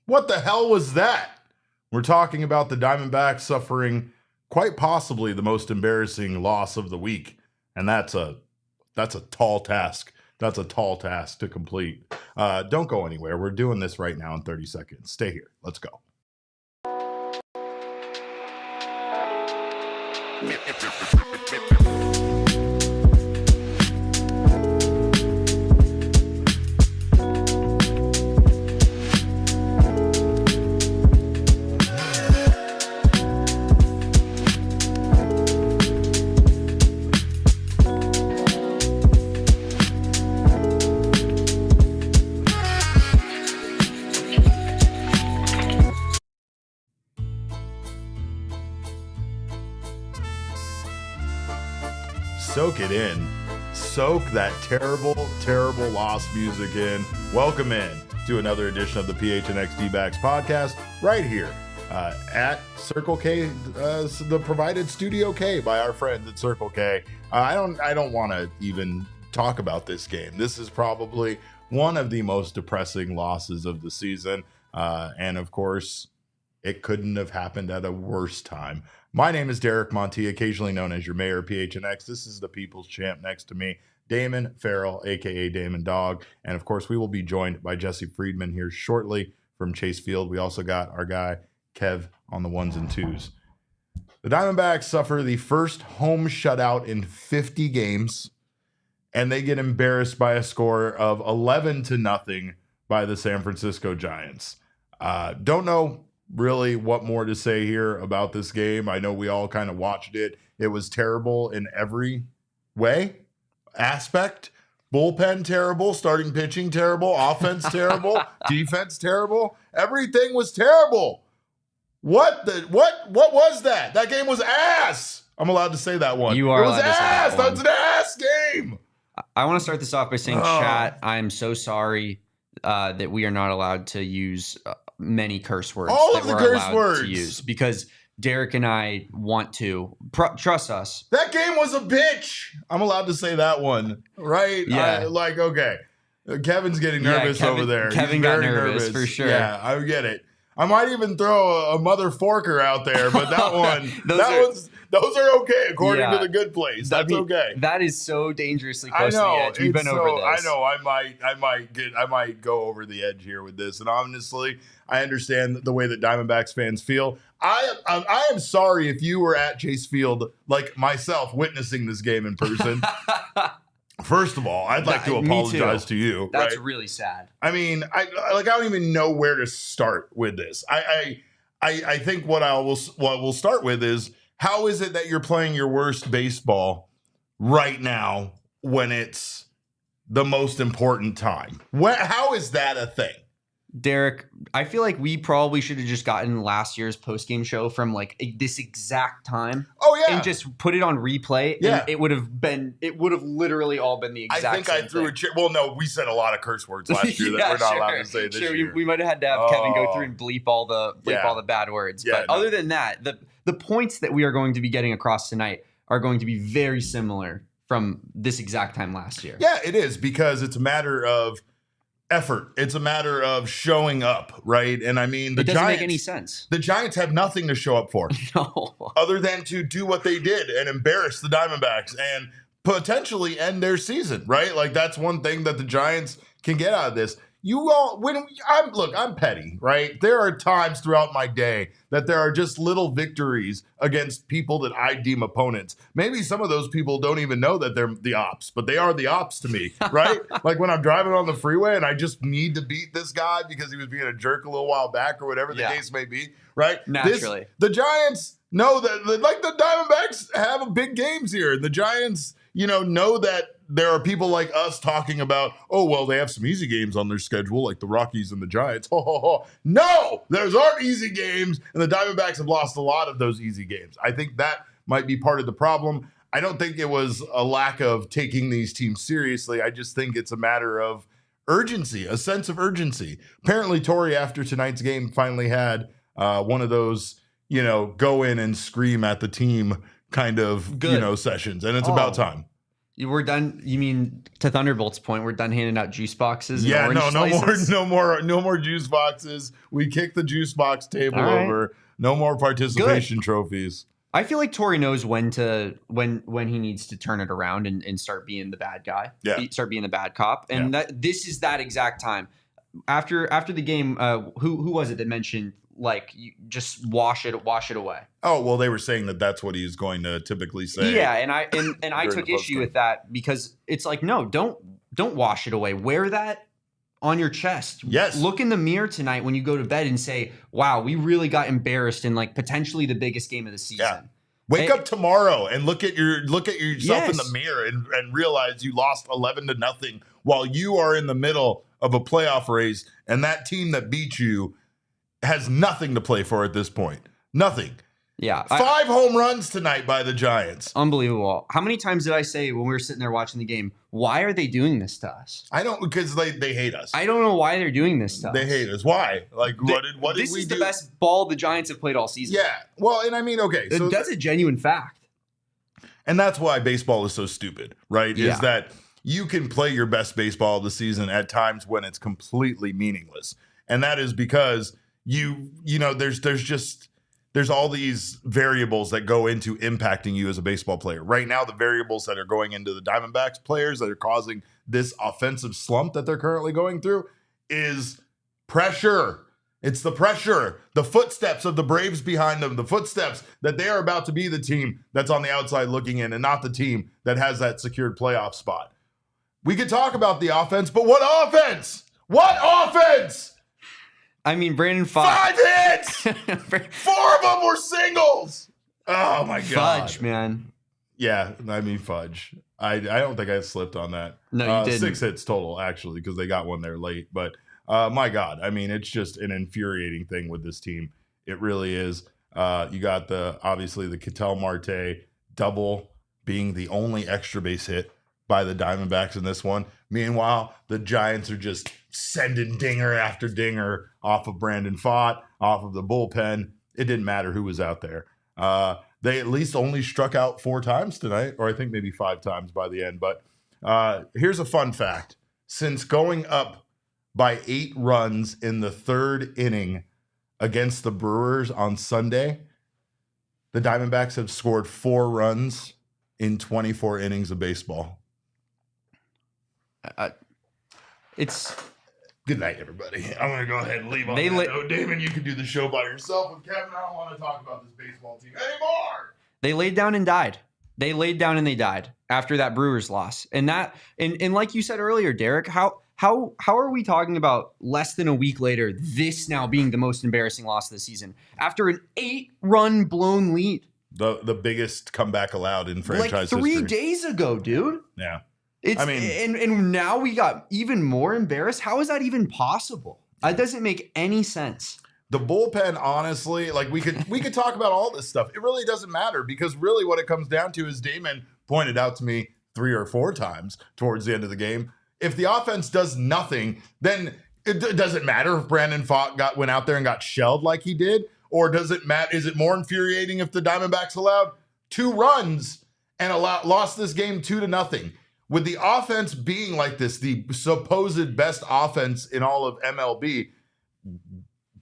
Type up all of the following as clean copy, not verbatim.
What the hell was that? We're talking about the Diamondbacks suffering quite possibly the most embarrassing loss of the week. And that's a tall task. That's a tall task to complete. Don't go anywhere. We're doing this right now in 30 seconds. Stay here. Let's go. Soak it in. Soak that terrible, terrible loss music in. Welcome in to another edition of the PHNX D-Backs podcast right here at Circle K, the provided Studio K by our friends at Circle K. I don't want to even talk about this game. This is probably one of the most depressing losses of the season. And of course, it couldn't have happened at a worse time. My name is Derek Monti, occasionally known as your mayor of PHNX. This is the people's champ next to me, Damon Farrell, a.k.a. Damon Dog. And, of course, we will be joined by Jesse Friedman here shortly from Chase Field. We also got our guy, Kev, on the ones and twos. The Diamondbacks suffer the first home shutout in 50 games, and they get embarrassed by a score of 11-0 by the San Francisco Giants. Don't know really what more to say here about this game. I know we all kind of watched it. It was terrible in every aspect. Bullpen terrible, starting pitching terrible, offense terrible, defense terrible. Everything was terrible. What was that? That game was ass. I'm allowed to say that one. You are allowed to say that one. That was an ass game. I want to start this off by saying, chat, I'm so sorry that we are not allowed to use many curse words. All of the curse words to use, because Derek and I want to. Trust us. That game was a bitch. I'm allowed to say that one, right? Yeah. Okay. Kevin's getting nervous over there. Kevin got nervous for sure. Yeah, I get it. I might even throw a mother forker out there, but that one, those are okay according to the good place. That's okay. That is so dangerously close to the edge. We've been over this. I know. I might go over the edge here with this. And honestly, I understand the way that Diamondbacks fans feel. I am sorry if you were at Chase Field, like myself, witnessing this game in person. First of all, I'd like to apologize to you. That's really sad. I mean, I don't even know where to start with this. I think what we'll start with is, how is it that you're playing your worst baseball right now when it's the most important time? How is that a thing? Derek, I feel like we probably should have just gotten last year's post-game show from this exact time. Oh yeah, and just put it on replay. Yeah, and it would have literally all been the exact same thing. I think I threw a chair. Well, no, we said a lot of curse words last year that we're not allowed to say this year. We might have had to have Kevin go through and bleep all the bad words. Yeah, but other than that, the points that we are going to be getting across tonight are going to be very similar from this exact time last year. Yeah, it is, because it's a matter of effort. It's a matter of showing up, right? And I mean, it doesn't make any sense. The Giants have nothing to show up for, no, other than to do what they did and embarrass the Diamondbacks and potentially end their season, right? Like, that's one thing that the Giants can get out of this. I'm petty, right? There are times throughout my day that there are just little victories against people that I deem opponents. Maybe some of those people don't even know that they're the ops, but they are the ops to me, right? Like when I'm driving on the freeway and I just need to beat this guy because he was being a jerk a little while back or whatever the case may be, right? Naturally. The Giants know that, like, the Diamondbacks have big games here, and the Giants, know that there are people like us talking about, oh, well, they have some easy games on their schedule, like the Rockies and the Giants. No, those aren't easy games, and the Diamondbacks have lost a lot of those easy games. I think that might be part of the problem. I don't think it was a lack of taking these teams seriously. I just think it's a matter of urgency, a sense of urgency. Apparently, Torrey, after tonight's game, finally had one of those, go in and scream at the team kind of, sessions, and it's about time. We're done. You mean to Thunderbolt's point, we're done handing out juice boxes? And orange no slices? more, no more juice boxes. We kicked the juice box table All right. over. No more participation trophies. I feel like Torrey knows when he needs to turn it around and start being the bad guy. Yeah. Start being the bad cop. And this is that exact time. After the game, who was it that mentioned like you just wash it away? Oh, well, they were saying that that's what he's going to typically say. Yeah, and I took issue with that because it's like, no, don't wash it away. Wear that on your chest. Yes. Look in the mirror tonight when you go to bed and say, wow, we really got embarrassed in like potentially the biggest game of the season. Yeah. Wake up tomorrow and look at yourself in the mirror and realize you lost 11-0 while you are in the middle of a playoff race, and that team that beat you has nothing to play for at this point. Nothing. Yeah. 5 home runs tonight by the Giants. Unbelievable. How many times did I say when we were sitting there watching the game, why are they doing this to us? I don't, because they hate us. I don't know why they're doing this to us. They hate us. Why? Like, what did we do? This is the best ball the Giants have played all season. Yeah. Well, and I mean, okay. So that's a genuine fact. And that's why baseball is so stupid, right? Yeah. Is that you can play your best baseball of the season at times when it's completely meaningless. And that is because you know, there's all these variables that go into impacting you as a baseball player. Right now, the variables that are going into the Diamondbacks players that are causing this offensive slump that they're currently going through is pressure. It's the pressure, the footsteps of the Braves behind them, the footsteps that they are about to be the team that's on the outside looking in and not the team that has that secured playoff spot. We could talk about the offense, but what offense? What offense? I mean, Brandon Pfaadt. 5 hits! 4 of them were singles! Oh, my God. Fudge, man. Yeah, I mean, fudge. I don't think I slipped on that. No, you didn't. 6 hits total, actually, because they got one there late. But, my God, I mean, it's just an infuriating thing with this team. It really is. You got obviously the Ketel Marte double being the only extra base hit by the Diamondbacks in this one. Meanwhile, the Giants are just sending dinger after dinger off of Brandon Pfaadt, off of the bullpen. It didn't matter who was out there. They at least only struck out 4 times tonight, or I think maybe 5 times by the end. But here's a fun fact. Since going up by 8 runs in the 3rd inning against the Brewers on Sunday, the Diamondbacks have scored 4 runs in 24 innings of baseball. It's good night, everybody. I'm going to go ahead and leave on that note. Damon, you can do the show by yourself. And Kevin, I don't want to talk about this baseball team anymore. They laid down and died. They laid down and they died after that Brewers loss. And like you said earlier, Derek, how are we talking about less than a week later, this now being the most embarrassing loss of the season after an 8-run blown lead? The biggest comeback allowed in franchise history. history. 3 days ago, dude. Yeah. And now we got even more embarrassed. How is that even possible? That doesn't make any sense. The bullpen, honestly, like we could talk about all this stuff. It really doesn't matter because really what it comes down to is Damon pointed out to me 3 or 4 times towards the end of the game. If the offense does nothing, then it doesn't matter if Brandon Pfaadt went out there and got shelled like he did, or does it matter? Is it more infuriating if the Diamondbacks allowed 2 runs and lost this game 2-0? With the offense being like this, the supposed best offense in all of MLB,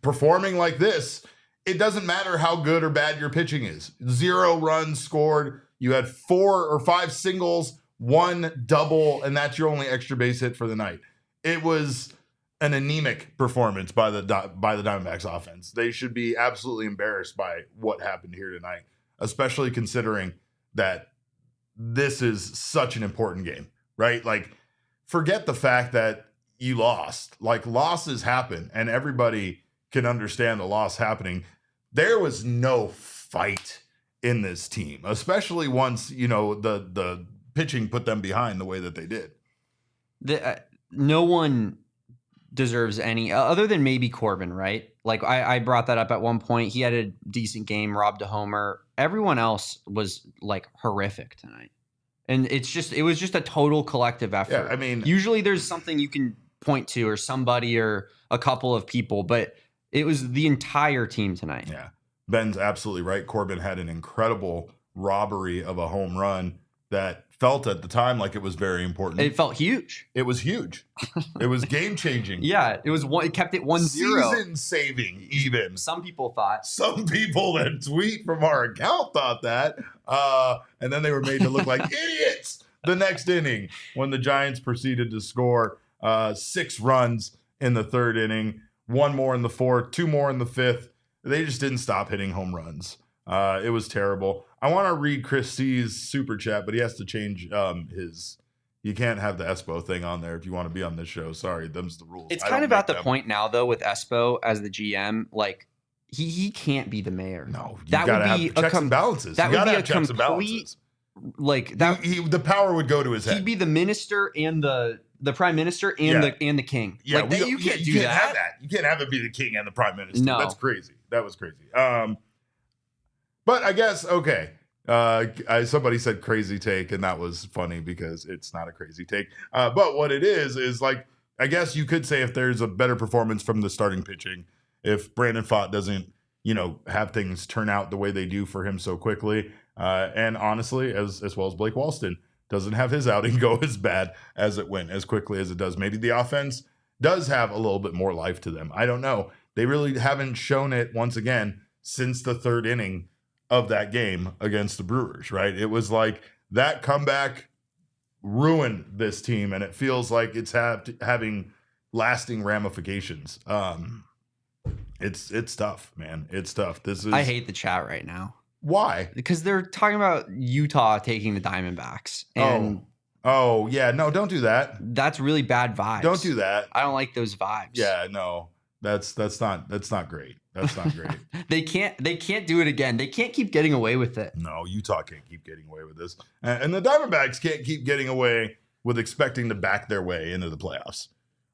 performing like this, it doesn't matter how good or bad your pitching is. 0 runs scored. You had 4 or 5 singles, 1 double, and that's your only extra base hit for the night. It was an anemic performance by the Diamondbacks offense. They should be absolutely embarrassed by what happened here tonight, especially considering that this is such an important game, right? Like, forget the fact that you lost. Like, losses happen, and everybody can understand the loss happening. There was no fight in this team, especially once, you know, the pitching put them behind the way that they did. No one deserves any, other than maybe Corbin, right? Like, I brought that up at one point. He had a decent game, robbed a homer. Everyone else was like horrific tonight. And it was just a total collective effort. Yeah, I mean, usually there's something you can point to or somebody or a couple of people, but it was the entire team tonight. Yeah. Ben's absolutely right. Corbin had an incredible robbery of a home run that felt at the time like it was very important. It felt huge. It was huge. It was game changing. Yeah, it was one. It kept it 1-0. Season saving, even. Some people thought. Some people that tweet from our account thought that, and then they were made to look like idiots the next inning when the Giants proceeded to score 6 runs in the 3rd inning, 1 more in the 4th, 2 more in the 5th. They just didn't stop hitting home runs. It was terrible. I want to read Chris C's super chat, but he has to change his. You can't have the Espo thing on there if you want to be on this show. Sorry, them's the rules. It's kind of at the point now, though, with Espo as the GM, like he can't be the mayor. No, you got to have checks and balances. That you would be have a checks and complete, balances. like that. The power would go to his head. He'd be the minister and the prime minister and the king. Yeah, like you can't do that. Have that. You can't have it be the king and the prime minister. No, that's crazy. That was crazy. But I guess okay. Somebody said crazy take, and that was funny because it's not a crazy take. But what it is like, I guess you could say if there's a better performance from the starting pitching, if Brandon Pfaadt doesn't, have things turn out the way they do for him so quickly, and honestly, as well as Blake Walston doesn't have his outing go as bad as it went as quickly as it does. Maybe the offense does have a little bit more life to them. I don't know. They really haven't shown it once again since the 3rd inning of that game against the Brewers, right? It was like that comeback ruined this team, and it feels like it's having lasting ramifications. It's tough, man. It's tough. I hate the chat right now. Why? Because they're talking about Utah taking the Diamondbacks. And oh yeah, no, don't do that. That's really bad vibes. Don't do that. I don't like those vibes. Yeah, no. That's not great. That's not great. They can't do it again. They can't keep getting away with it. No, Utah can't keep getting away with this. And the Diamondbacks can't keep getting away with expecting to back their way into the playoffs.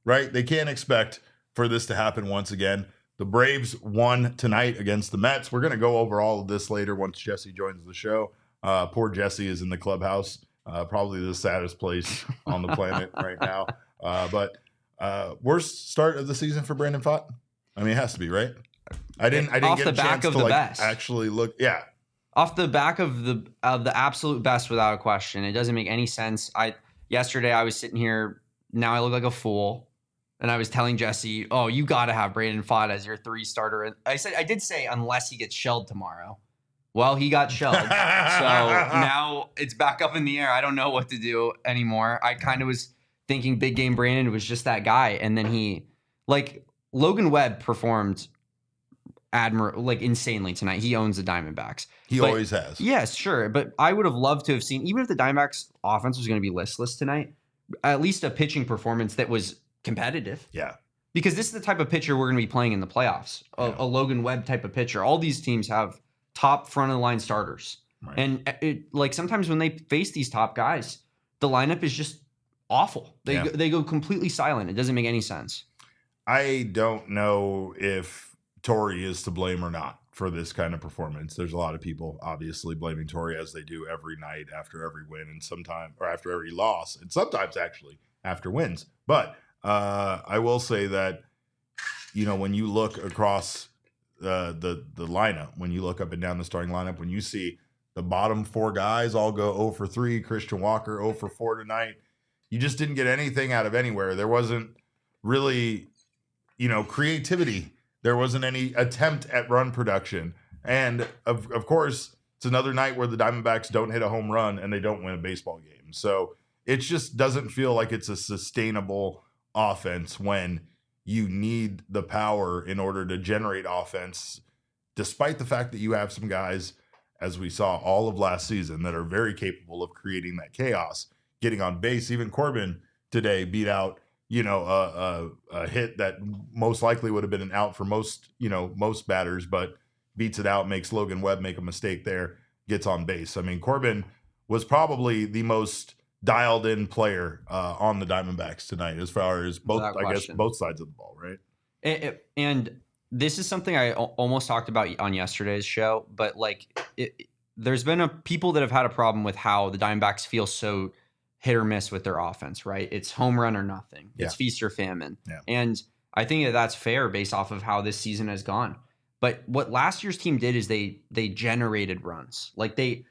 Right? They can't expect for this to happen once again. The Braves won tonight against the Mets. We're going to go over all of this later once Jesse joins the show. Poor Jesse is in the clubhouse. Probably the saddest place on the planet right now. But worst start of the season for Brandon Pfaadt? I mean, it has to be, right? I didn't get a chance to actually look. Yeah. Off the back of the absolute best without a question. It doesn't make any sense. Yesterday I was sitting here, now I look like a fool. And I was telling Jesse, oh, you got to have Brandon Pfaadt as your 3 starter. And I did say, unless he gets shelled tomorrow. Well, he got shelled. So now it's back up in the air. I don't know what to do anymore. I kind of was thinking big game Brandon was just that guy. And then Logan Webb performed insanely tonight. He owns the Diamondbacks. He always has. Yes, sure. But I would have loved to have seen, even if the Diamondbacks offense was going to be listless tonight, at least a pitching performance that was competitive. Yeah. Because this is the type of pitcher we're going to be playing in the playoffs. A Logan Webb type of pitcher. All these teams have top front of the line starters. Right. And sometimes when they face these top guys, the lineup is just awful. They go completely silent. It doesn't make any sense. I don't know if Torrey is to blame or not for this kind of performance. There's a lot of people obviously blaming Torrey, as they do every night after every win, and sometimes or after every loss, and sometimes actually after wins. But I will say that, when you look across the lineup, when you look up and down the starting lineup, when you see the bottom 4 guys all go 0 for 3, Christian Walker 0 for 4 tonight, you just didn't get anything out of anywhere. There wasn't really, creativity. There wasn't any attempt at run production. And of course, it's another night where the Diamondbacks don't hit a home run and they don't win a baseball game. So it just doesn't feel like it's a sustainable offense when you need the power in order to generate offense, despite the fact that you have some guys, as we saw all of last season, that are very capable of creating that chaos, getting on base. Even Corbin today beat out, a hit that most likely would have been an out for most batters, but beats it out, makes Logan Webb make a mistake there, gets on base. I mean, Corbin was probably the most dialed in player on the Diamondbacks tonight, as far as both sides of the ball, right? And this is something I almost talked about on yesterday's show, but there's been people that have had a problem with how the Diamondbacks feel so hit or miss with their offense, right? It's home run or nothing. Yeah. It's feast or famine. Yeah. And I think that's fair based off of how this season has gone. But what last year's team did is they generated runs. It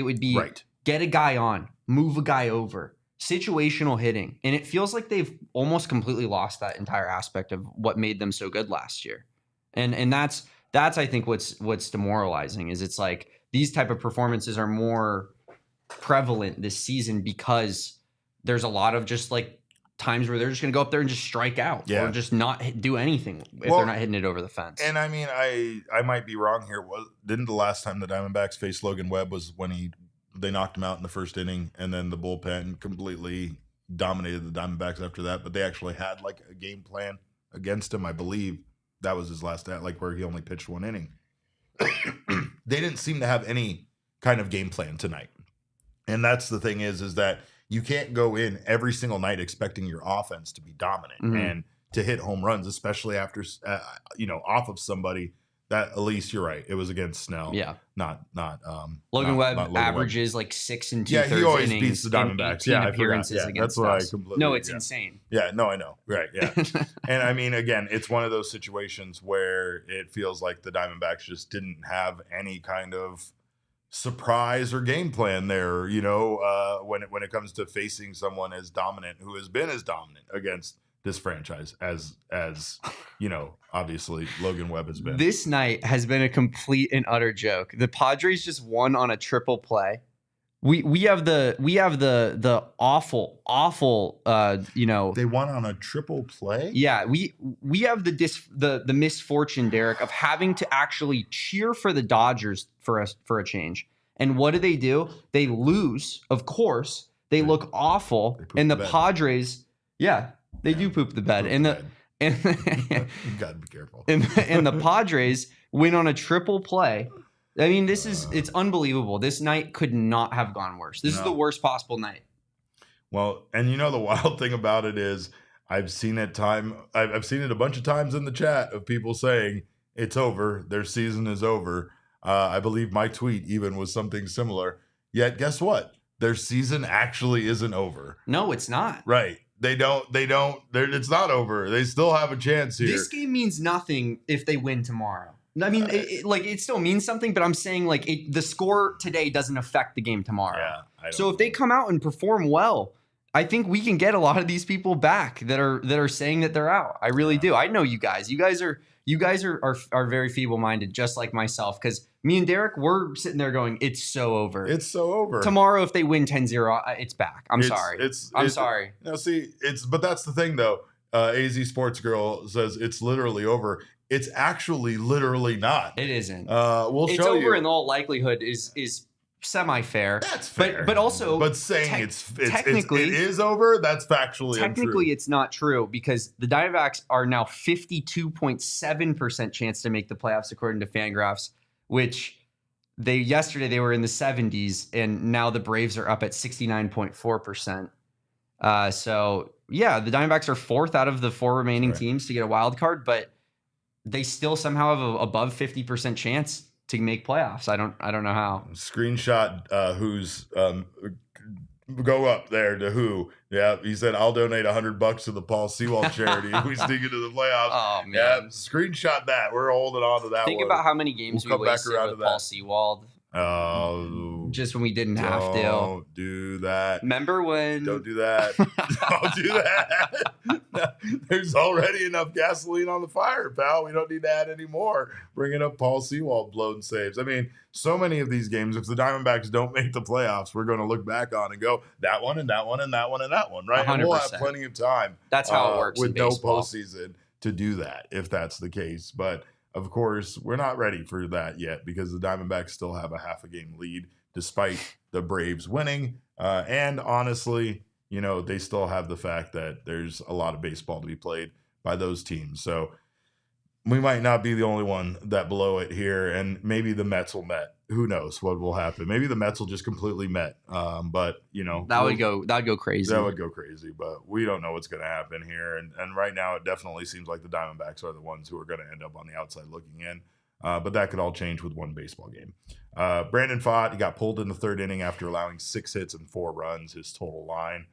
would be right. get a guy on, move a guy over, situational hitting. And it feels like they've almost completely lost that entire aspect of what made them so good last year. And that's I think what's demoralizing is it's like these type of performances are more prevalent this season because there's a lot of just like times where they're just going to go up there and just strike out or just not do anything if they're not hitting it over the fence. And I mean, I might be wrong here. Didn't the last time the Diamondbacks faced Logan Webb was when they knocked him out in the first inning, and then the bullpen completely dominated the Diamondbacks after that? But they actually had like a game plan against him. I believe that was his last at, like where he only pitched one inning. They didn't seem to have any kind of game plan tonight. And that's the thing is that you can't go in every single night expecting your offense to be dominant and to hit home runs, especially after, off of somebody that, at least you're right. It was against Snell. Yeah. Logan Webb averages like 6 and 2/3 innings. Yeah, he always beats the Diamondbacks. Yeah, appearances against us. No, it's insane. Yeah, no, I know. Right, yeah. And I mean, again, it's one of those situations where it feels like the Diamondbacks just didn't have any kind of surprise or game plan there, when it comes to facing someone as dominant, who has been as dominant against this franchise as obviously Logan Webb has been. This night has been a complete and utter joke. The Padres just won on a triple play. We have the awful they won on a triple play. Yeah, we have the misfortune, Derek, of having to actually cheer for the Dodgers for a change. And what do? They lose, of course. They look awful, and the Padres, they do poop the bed. And you gotta be careful. And the Padres win on a triple play. I mean, it's unbelievable. This night could not have gone worse. This is the worst possible night. Well, and the wild thing about it is I've seen it a bunch of times in the chat of people saying it's over. Their season is over. I believe my tweet even was something similar. Yet guess what? Their season actually isn't over. No, it's not. Right. It's not over. They still have a chance here. This game means nothing if they win tomorrow. I mean, it still means something, but I'm saying the score today doesn't affect the game tomorrow. Yeah. So if they come out and perform well, I think we can get a lot of these people back that are saying that they're out. I really do. I know you guys. You guys are very feeble-minded, just like myself, because me and Derek, we're sitting there going, it's so over. It's so over. Tomorrow, if they win 10-0, it's back. I'm sorry. I'm sorry. No, see, but that's the thing, though. AZ Sports Girl says it's literally over. It's actually literally not. It isn't. We'll it's show you. It's over in all likelihood is semi-fair. That's fair. But also, saying technically it is over, that's factually technically untrue. It's not true, because the Diamondbacks are now 52.7% chance to make the playoffs according to Fangraphs, which yesterday they were in the 70s, and now the Braves are up at 69.4%. So yeah, the Diamondbacks are fourth out of the four remaining teams to get a wild card, but they still somehow have a above 50% chance to make playoffs. I don't know how. Screenshot who's go up there to who. Yeah, he said I'll donate $100 to the Paul Sewald charity if we sneak into the playoffs. Oh man. Yeah, screenshot that. We're holding on to that. Think about how many games we wasted with Paul Sewald. Oh, just when we didn't have to. Don't do that. Remember when? Don't do that. Don't do that. There's already enough gasoline on the fire, pal. We don't need to add any more. Bringing up Paul Sewald blown saves. I mean, so many of these games, if the Diamondbacks don't make the playoffs, we're going to look back on and go, that one and that one and that one and that one, right? 100%. And we'll have plenty of time. That's how it works with in no baseball. postseason to do that, if that's the case. But of course, we're not ready for that yet, because the Diamondbacks still have a half a game lead despite the Braves winning. And honestly, they still have the fact that there's a lot of baseball to be played by those teams. So we might not be the only one that blow it here, and maybe the Mets will met. Who knows what will happen? Maybe the Mets will just completely met. But that would go crazy. That would go crazy. But we don't know what's going to happen here. And right now, it definitely seems like the Diamondbacks are the ones who are going to end up on the outside looking in. But that could all change with one baseball game. Brandon Pfaadt, he got pulled in the third inning after allowing 6 hits and 4 runs. His total line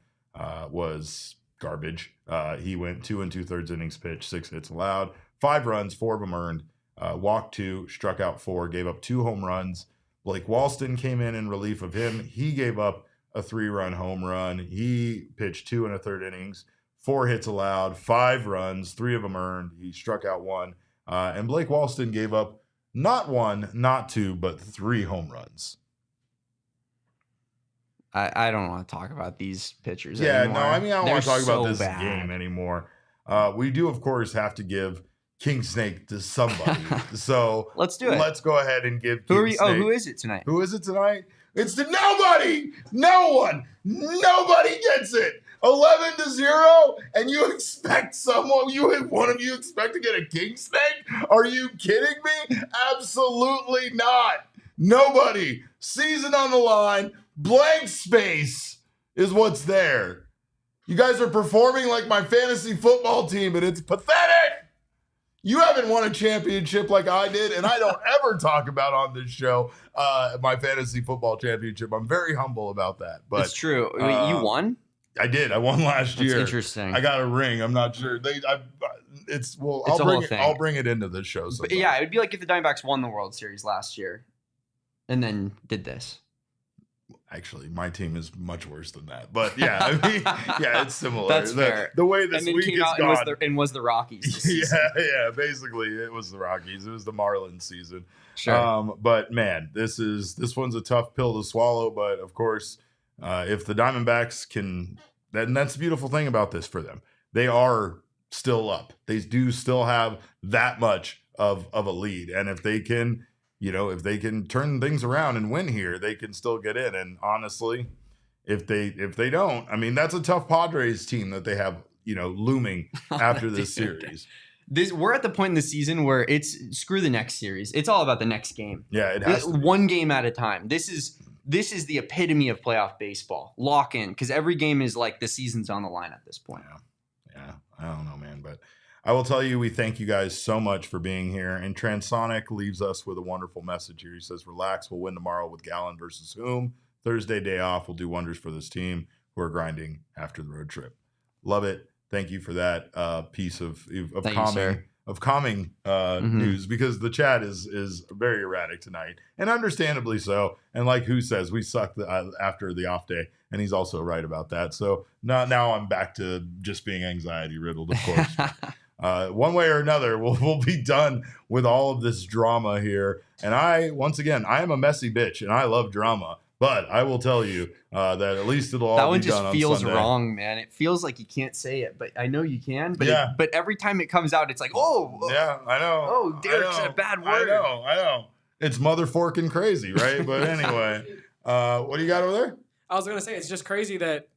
was garbage. He went 2 2/3 innings pitched, 6 hits allowed, 5 runs, 4 of them earned, walked 2, struck out 4, gave up 2 home runs. Blake Walston came in relief of him. He gave up a 3-run home run. He pitched 2 1/3 innings, 4 hits allowed, 5 runs, 3 of them earned. He struck out 1. And Blake Walston gave up not 1, not 2, but 3 home runs. I don't want to talk about these pitchers Yeah, anymore. no, I mean, I don't want to talk about this bad. game anymore. We do, of course, have to give King Snake to somebody. So let's do it. Let's go ahead and give King Snake. Oh, who is it tonight? Who is it tonight? It's to nobody. No one. Nobody gets it. 11-0, and you expect one of you expect to get a King Snake? Are you kidding me? Absolutely not. Nobody. Season on the line. Blank space is what's there. You guys are performing like my fantasy football team, and it's pathetic. You haven't won a championship like I did, and I don't ever talk about on this show my fantasy football championship. I'm very humble about that. But it's true. You won? I did. I won last year. Interesting. I got a ring. I'm not sure. I'll bring it into this show. But yeah, it would be like if the Diamondbacks won the World Series last year and then did this. Actually, my team is much worse than that. But yeah, I mean, yeah, it's similar. That's fair. The way this week is gone. And was the Rockies. Yeah. Basically, it was the Rockies. It was the Marlins season. Sure. But man, this one's a tough pill to swallow. But of course, if the Diamondbacks can, then that's the beautiful thing about this for them. They are still up. They do still have that much of a lead, and if they can. If they can turn things around and win here, they can still get in. And honestly, if they don't, I mean, that's a tough Padres team that they have, looming after this series. We're at the point in the season where it's screw the next series. It's all about the next game. Yeah, it has to be. One game at a time. This is the epitome of playoff baseball. Lock in, because every game is like the season's on the line at this point. Yeah, I don't know, man, but I will tell you, we thank you guys so much for being here. And Transonic leaves us with a wonderful message here. He says, relax, we'll win tomorrow with Gallen versus whom? Thursday, day off, will do wonders for this team who are grinding after the road trip. Love it. Thank you for that piece of calming news, because the chat is very erratic tonight, and understandably so. And like Who says, we sucked after the off day, and he's also right about that. So now I'm back to just being anxiety riddled, of course. One way or another, we'll be done with all of this drama here. And I am a messy bitch, and I love drama. But I will tell you that at least it'll all be done on Sunday. That one just feels wrong, man. It feels like you can't say it, but I know you can. But but every time it comes out, it's like, yeah, I know. Oh, Derek said a bad word. I know. It's motherforking crazy, right? But anyway, what do you got over there? I was gonna say, it's just crazy that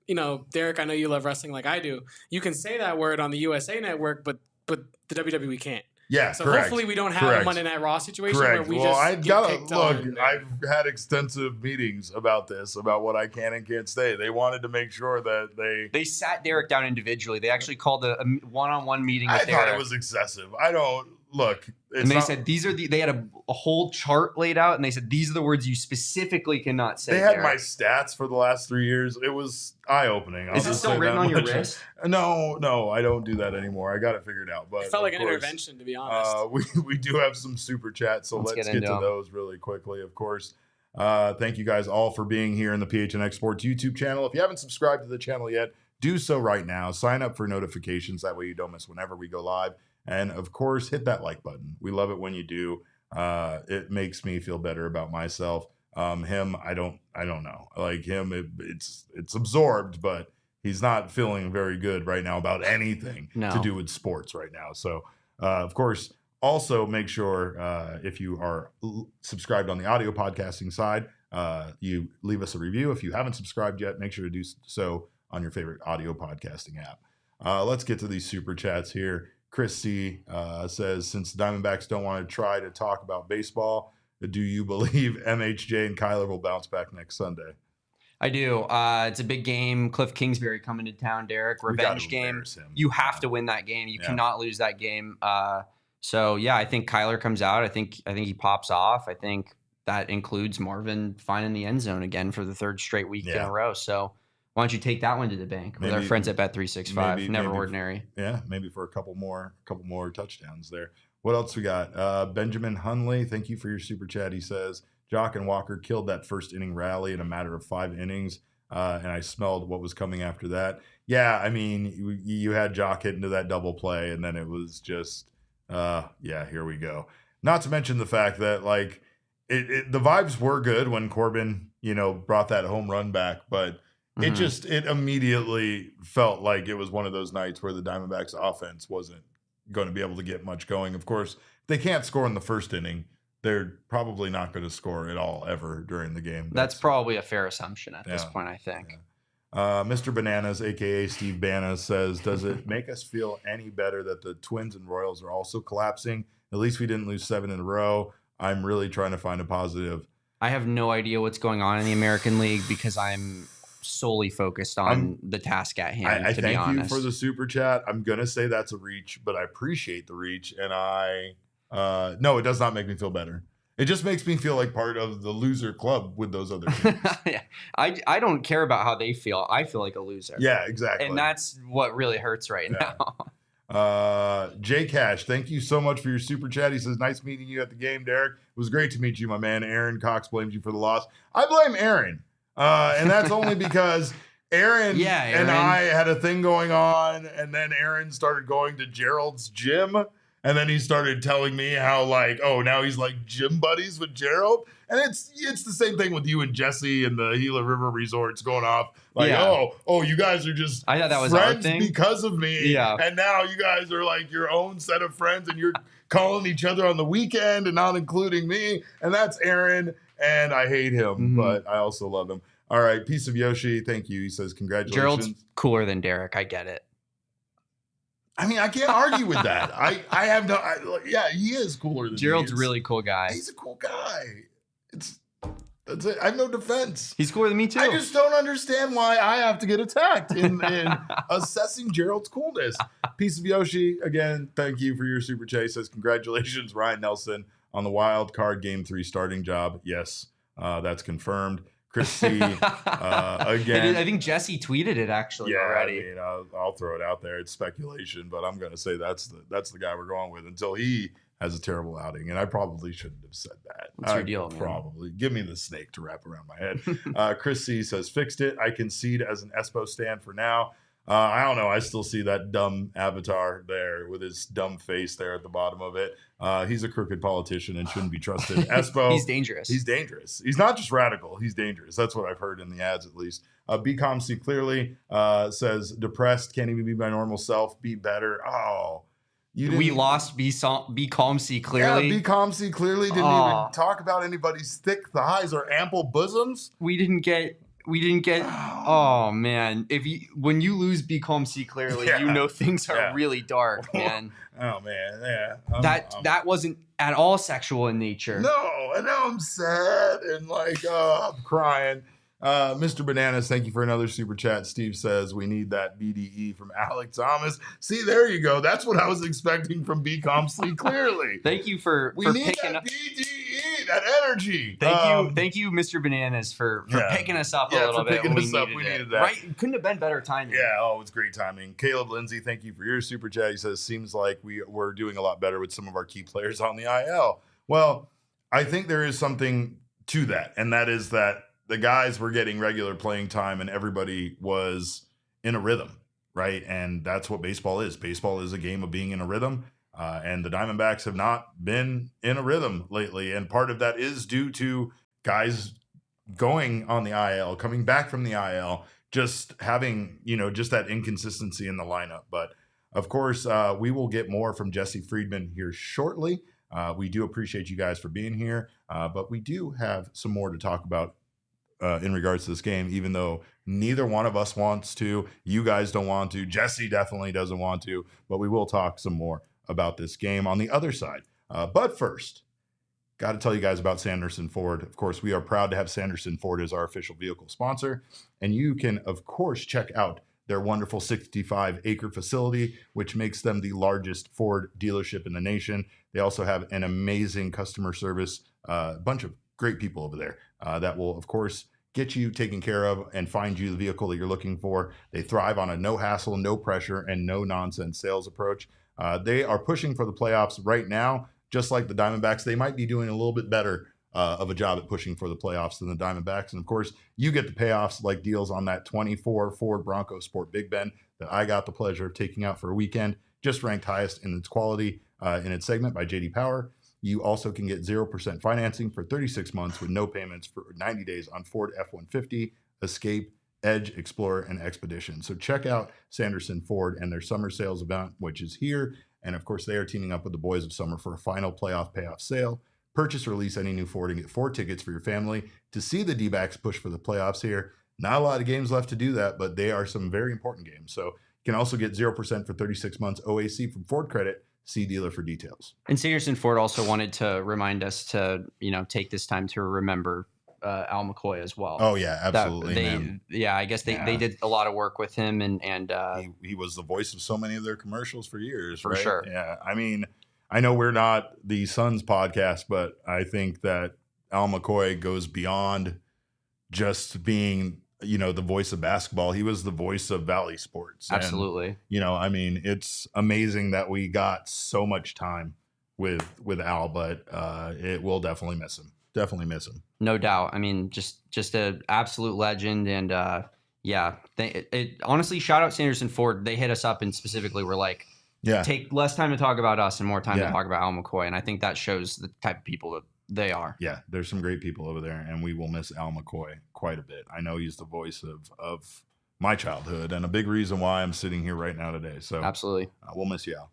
Derek, I know you love wrestling like I do. You can say that word on the USA Network, but the WWE can't. Yeah, so correct. Hopefully we don't have a Monday Night Raw situation where we I've had extensive meetings about this, about what I can and can't say. They wanted to make sure that they sat Derek down individually. They actually called a one-on-one meeting with Derek. I thought it was excessive. I don't look. And they said they had a whole chart laid out, and they said these are the words you specifically cannot say. They had Derek. my stats for the last 3 years. It was eye-opening. Is it still written on your wrist? No, I don't do that anymore. I got it figured out. But it felt like an intervention, to be honest. We do have some super chats, so let's get to those really quickly. Of course, thank you guys all for being here in the PHNX Sports YouTube channel. If you haven't subscribed to the channel yet, do so right now. Sign up for notifications. That way you don't miss whenever we go live. And of course, hit that like button. We love it when you do. It makes me feel better about myself. Him, I don't know. Like him, it's absorbed, but he's not feeling very good right now about anything to do with sports right now. So, of course, also make sure if you are subscribed on the audio podcasting side, you leave us a review. If you haven't subscribed yet, make sure to do so on your favorite audio podcasting app. Let's get to these super chats here. Chris C. Says, since the Diamondbacks don't want to try to talk about baseball, do you believe MHJ and Kyler will bounce back next Sunday? I do. It's a big game. Cliff Kingsbury coming to town, Derek. Revenge game. You have to win that game. You cannot lose that game. So, yeah, I think Kyler comes out. I think he pops off. I think that includes Marvin finding the end zone again for the third straight week in a row. So, why don't you take that one to the bank with our friends at Bet365? Never ordinary. Maybe for a couple more touchdowns there. What else we got? Benjamin Hunley, thank you for your super chat. He says, Jock and Walker killed that first inning rally in a matter of 5 innings, and I smelled what was coming after that. Yeah, I mean, you had Jock hit into that double play, and then it was just, here we go. Not to mention the fact that, like, the vibes were good when Corbin, brought that home run back, but it immediately felt like it was one of those nights where the Diamondbacks offense wasn't going to be able to get much going. Of course, if they can't score in the first inning, they're probably not going to score at all ever during the game. That's probably a fair assumption at this point, I think. Yeah. Mr. Bananas, aka Steve Bana, says, does it make us feel any better that the Twins and Royals are also collapsing? At least we didn't lose 7 in a row. I'm really trying to find a positive. I have no idea what's going on in the American League because I'm solely focused on the task at hand. I to thank be honest. you for the super chat. I'm gonna say that's a reach, but I appreciate the reach, and no, it does not make me feel better. It just makes me feel like part of the loser club with those other teams. Yeah, I don't care about how they feel. I feel like a loser. Yeah, exactly. And that's what really hurts right now. Jay Cash, thank you so much for your super chat. He says, nice meeting you at the game, Derek. It was great to meet you, my man. Aaron Cox blames you for the loss. I blame Aaron. And that's only because Aaron and I had a thing going on, and then Aaron started going to Gerald's gym, and then he started telling me how, like, now he's like gym buddies with Gerald. And it's the same thing with you and Jesse and the Gila River resorts going off. Like, you guys are just I thought that was friends our thing because of me. Yeah. And now you guys are like your own set of friends, and you're calling each other on the weekend and not including me. And that's Aaron, and I hate him, but I also love him. All right, Piece of Yoshi, thank you. He says, congratulations. Gerald's cooler than Derek. I get it. I mean, I can't argue with that. He is cooler than Gerald's me. a really cool guy. He's a cool guy. That's it. I have no defense. He's cooler than me too. I just don't understand why I have to get attacked in assessing Gerald's coolness. Piece of Yoshi, again, thank you for your super chat. He says, congratulations, Ryan Nelson, on the wild card Game 3 starting job. Yes, that's confirmed. Chris C, again. I think Jesse tweeted it actually already. I mean, I'll throw it out there. It's speculation, but I'm going to say that's the guy we're going with until he has a terrible outing. And I probably shouldn't have said that. What's your deal, Probably. Give me the snake to wrap around my head. Chris C says, fixed it. I concede as an Espo stand for now. I don't know. I still see that dumb avatar there with his dumb face there at the bottom of it. He's a crooked politician and shouldn't be trusted. Espo. He's dangerous. He's dangerous. He's not just radical. He's dangerous. That's what I've heard in the ads, at least. BCOM See Clearly says, depressed, can't even be my normal self, be better. Oh. We lost Be Calm See Clearly. Yeah, Be Calm See Clearly didn't even talk about anybody's thick thighs or ample bosoms. We didn't get. Oh man! When you lose Be Calm See Clearly, you know things are really dark, man. Oh man, yeah. That wasn't at all sexual in nature. No, and now I'm sad and I'm crying. Mr. Bananas, thank you for another super chat. Steve says we need that BDE from Alec Thomas. See, there you go. That's what I was expecting from Be Calm See Clearly. Thank you for need picking that up BDE, that energy. Thank you, Mr. Bananas, for picking us up a little bit. We needed that. Right? Couldn't have been better timing. Yeah, it's great timing. Caleb Lindsay, thank you for your super chat. He says, seems like we're doing a lot better with some of our key players on the IL. Well, I think there is something to that, and that is that the guys were getting regular playing time and everybody was in a rhythm, right? And that's what baseball is. Baseball is a game of being in a rhythm. And the Diamondbacks have not been in a rhythm lately. And part of that is due to guys going on the IL, coming back from the IL, just having, just that inconsistency in the lineup. But of course, we will get more from Jesse Friedman here shortly. We do appreciate you guys for being here, but we do have some more to talk about in regards to this game, even though neither one of us wants to. You guys don't want to. Jesse definitely doesn't want to, but we will talk some more about this game on the other side. But first, got to tell you guys about Sanderson Ford. Of course, we are proud to have Sanderson Ford as our official vehicle sponsor, and you can, of course, check out their wonderful 65-acre facility, which makes them the largest Ford dealership in the nation. They also have an amazing customer service, a bunch of great people over there that will, of course, get you taken care of and find you the vehicle that you're looking for. They thrive on a no hassle, no pressure, and no nonsense sales approach. They are pushing for the playoffs right now, just like the Diamondbacks. They might be doing a little bit better of a job at pushing for the playoffs than the Diamondbacks. And of course, you get the payoffs like deals on that 24 Ford Bronco Sport Big Ben that I got the pleasure of taking out for a weekend, just ranked highest in its quality in its segment by JD Power. You also can get 0% financing for 36 months with no payments for 90 days on Ford F-150, Escape, Edge, Explorer, and Expedition. So check out Sanderson Ford and their summer sales event, which is here. And of course, they are teaming up with the Boys of Summer for a final playoff payoff sale. Purchase or lease any new Ford and get 4 tickets for your family to see the D-backs push for the playoffs here. Not a lot of games left to do that, but they are some very important games. So you can also get 0% for 36 months OAC from Ford Credit. See dealer for details. And Sanderson Ford also wanted to remind us to, take this time to remember Al McCoy as well. Oh yeah, absolutely. I guess they did a lot of work with him, and he was the voice of so many of their commercials for years. For right? Sure. Yeah, I mean, I know we're not the Suns podcast, but I think that Al McCoy goes beyond just being, the voice of basketball. He was the voice of Valley sports. Absolutely. And, I mean, it's amazing that we got so much time with Al, but it will definitely miss him. Definitely miss him. No doubt. I mean, just an absolute legend. And honestly, shout out Sanderson Ford. They hit us up and specifically were like, take less time to talk about us and more time to talk about Al McCoy. And I think that shows the type of people that they are. Yeah, there's some great people over there, and we will miss Al McCoy quite a bit. I know he's the voice of my childhood and a big reason why I'm sitting here right now today. So absolutely, we'll miss you, Al.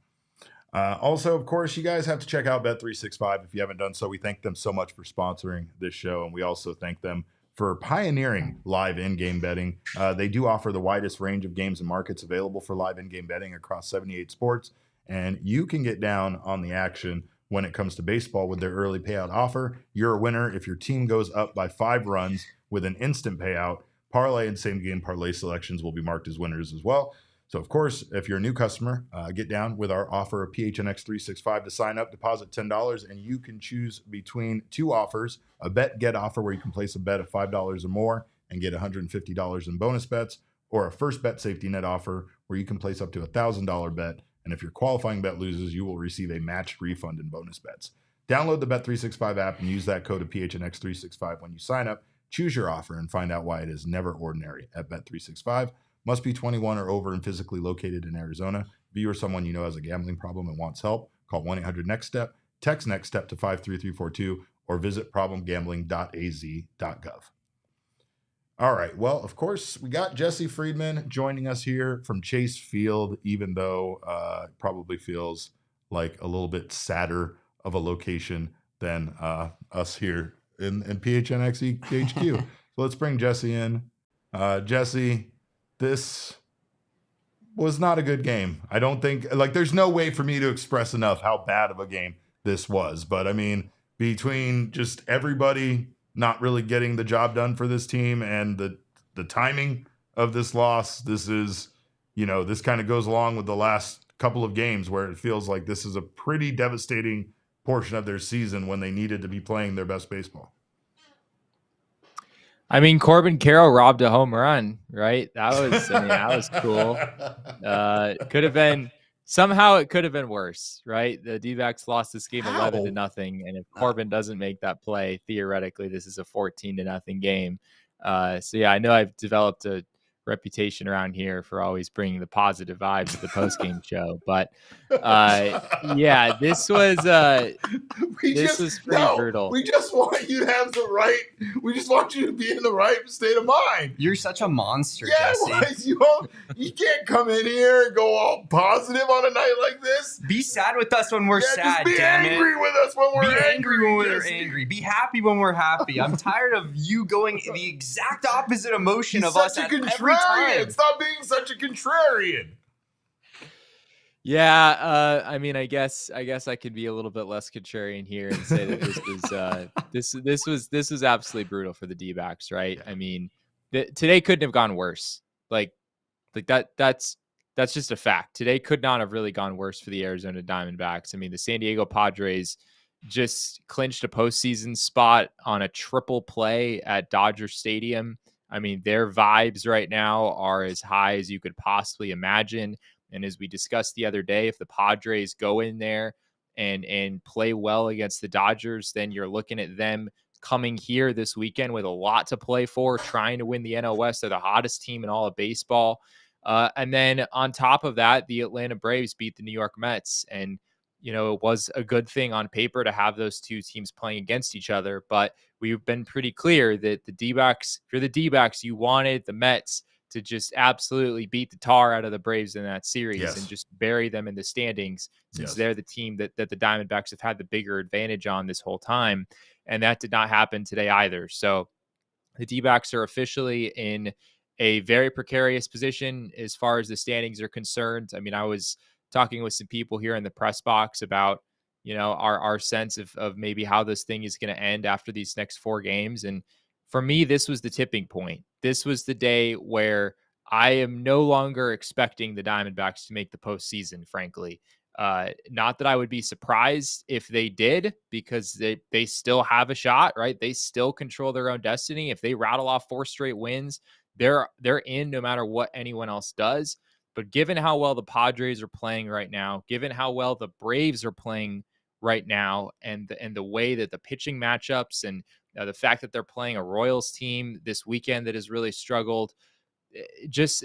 Also, of course, you guys have to check out Bet365 if you haven't done so. We thank them so much for sponsoring this show, and we also thank them for pioneering live in-game betting. They do offer the widest range of games and markets available for live in-game betting across 78 sports, and you can get down on the action when it comes to baseball with their early payout offer. You're a winner if your team goes up by 5 runs with an instant payout. Parlay and same-game parlay selections will be marked as winners as well. So, of course, if you're a new customer, get down with our offer of PHNX 365 to sign up, deposit $10, and you can choose between 2 offers, a bet-get offer where you can place a bet of $5 or more and get $150 in bonus bets, or a first bet safety net offer where you can place up to a $1,000 bet. And if your qualifying bet loses, you will receive a matched refund in bonus bets. Download the Bet365 app and use that code of PHNX365 when you sign up. Choose your offer and find out why it is never ordinary at Bet365. Must be 21 or over and physically located in Arizona. If you or someone you know has a gambling problem and wants help, call 1-800-NEXT-STEP, text NEXT STEP to 53342, or visit problemgambling.az.gov. All right. Well, of course, we got Jesse Friedman joining us here from Chase Field, even though it probably feels like a little bit sadder of a location than us here in PHNX HQ. So let's bring Jesse in. Jesse, this was not a good game. I don't think, there's no way for me to express enough how bad of a game this was. But, I mean, between just everybody not really getting the job done for this team and the timing of this loss, this is, this kind of goes along with the last couple of games where it feels like this is a pretty devastating portion of their season when they needed to be playing their best baseball. I mean, Corbin Carroll robbed a home run, right? That was cool. Could have been, somehow it could have been worse, right? The D-backs lost this game 11-0, and if Corbin doesn't make that play, theoretically, this is a 14-0 game. So yeah, I know I've developed a reputation around here for always bringing the positive vibes at the post-game show, but yeah, this was pretty brutal. We just want you to have we just want you to be in the right state of mind. You're such a monster, Jesse. You can't come in here and go all positive on a night like this. Be sad with us when we're sad, just be angry with us when we're angry. Be angry when we're angry. Be happy when we're happy. I'm tired of you going the exact opposite emotion of us at every time. Stop being such a contrarian. Yeah, I mean, I guess I could be a little bit less contrarian here and say that this was absolutely brutal for the D-backs, right? Yeah. I mean, today couldn't have gone worse. Like that's just a fact. Today could not have really gone worse for the Arizona Diamondbacks. I mean, the San Diego Padres just clinched a postseason spot on a triple play at Dodger Stadium. I mean, their vibes right now are as high as you could possibly imagine. And as we discussed the other day, if the Padres go in there and play well against the Dodgers, then you're looking at them coming here this weekend with a lot to play for, trying to win the NL West. They're the hottest team in all of baseball. And then on top of that, the Atlanta Braves beat the New York Mets. And, it was a good thing on paper to have those two teams playing against each other. But we've been pretty clear that the D-backs, for the D-backs, you wanted the Mets to just absolutely beat the tar out of the Braves in that series and just bury them in the standings, since they're the team that the Diamondbacks have had the bigger advantage on this whole time. And that did not happen today either. So the D-backs are officially in a very precarious position as far as the standings are concerned. I mean, I was talking with some people here in the press box about, our sense of maybe how this thing is going to end after these next 4 games. And for me, this was the tipping point. This was the day where I am no longer expecting the Diamondbacks to make the postseason, frankly. Not that I would be surprised if they did, because they still have a shot, right? They still control their own destiny. If they rattle off 4 straight wins, they're in no matter what anyone else does. But given how well the Padres are playing right now, given how well the Braves are playing right now, and the way that the pitching matchups and the fact that they're playing a Royals team this weekend that has really struggled, just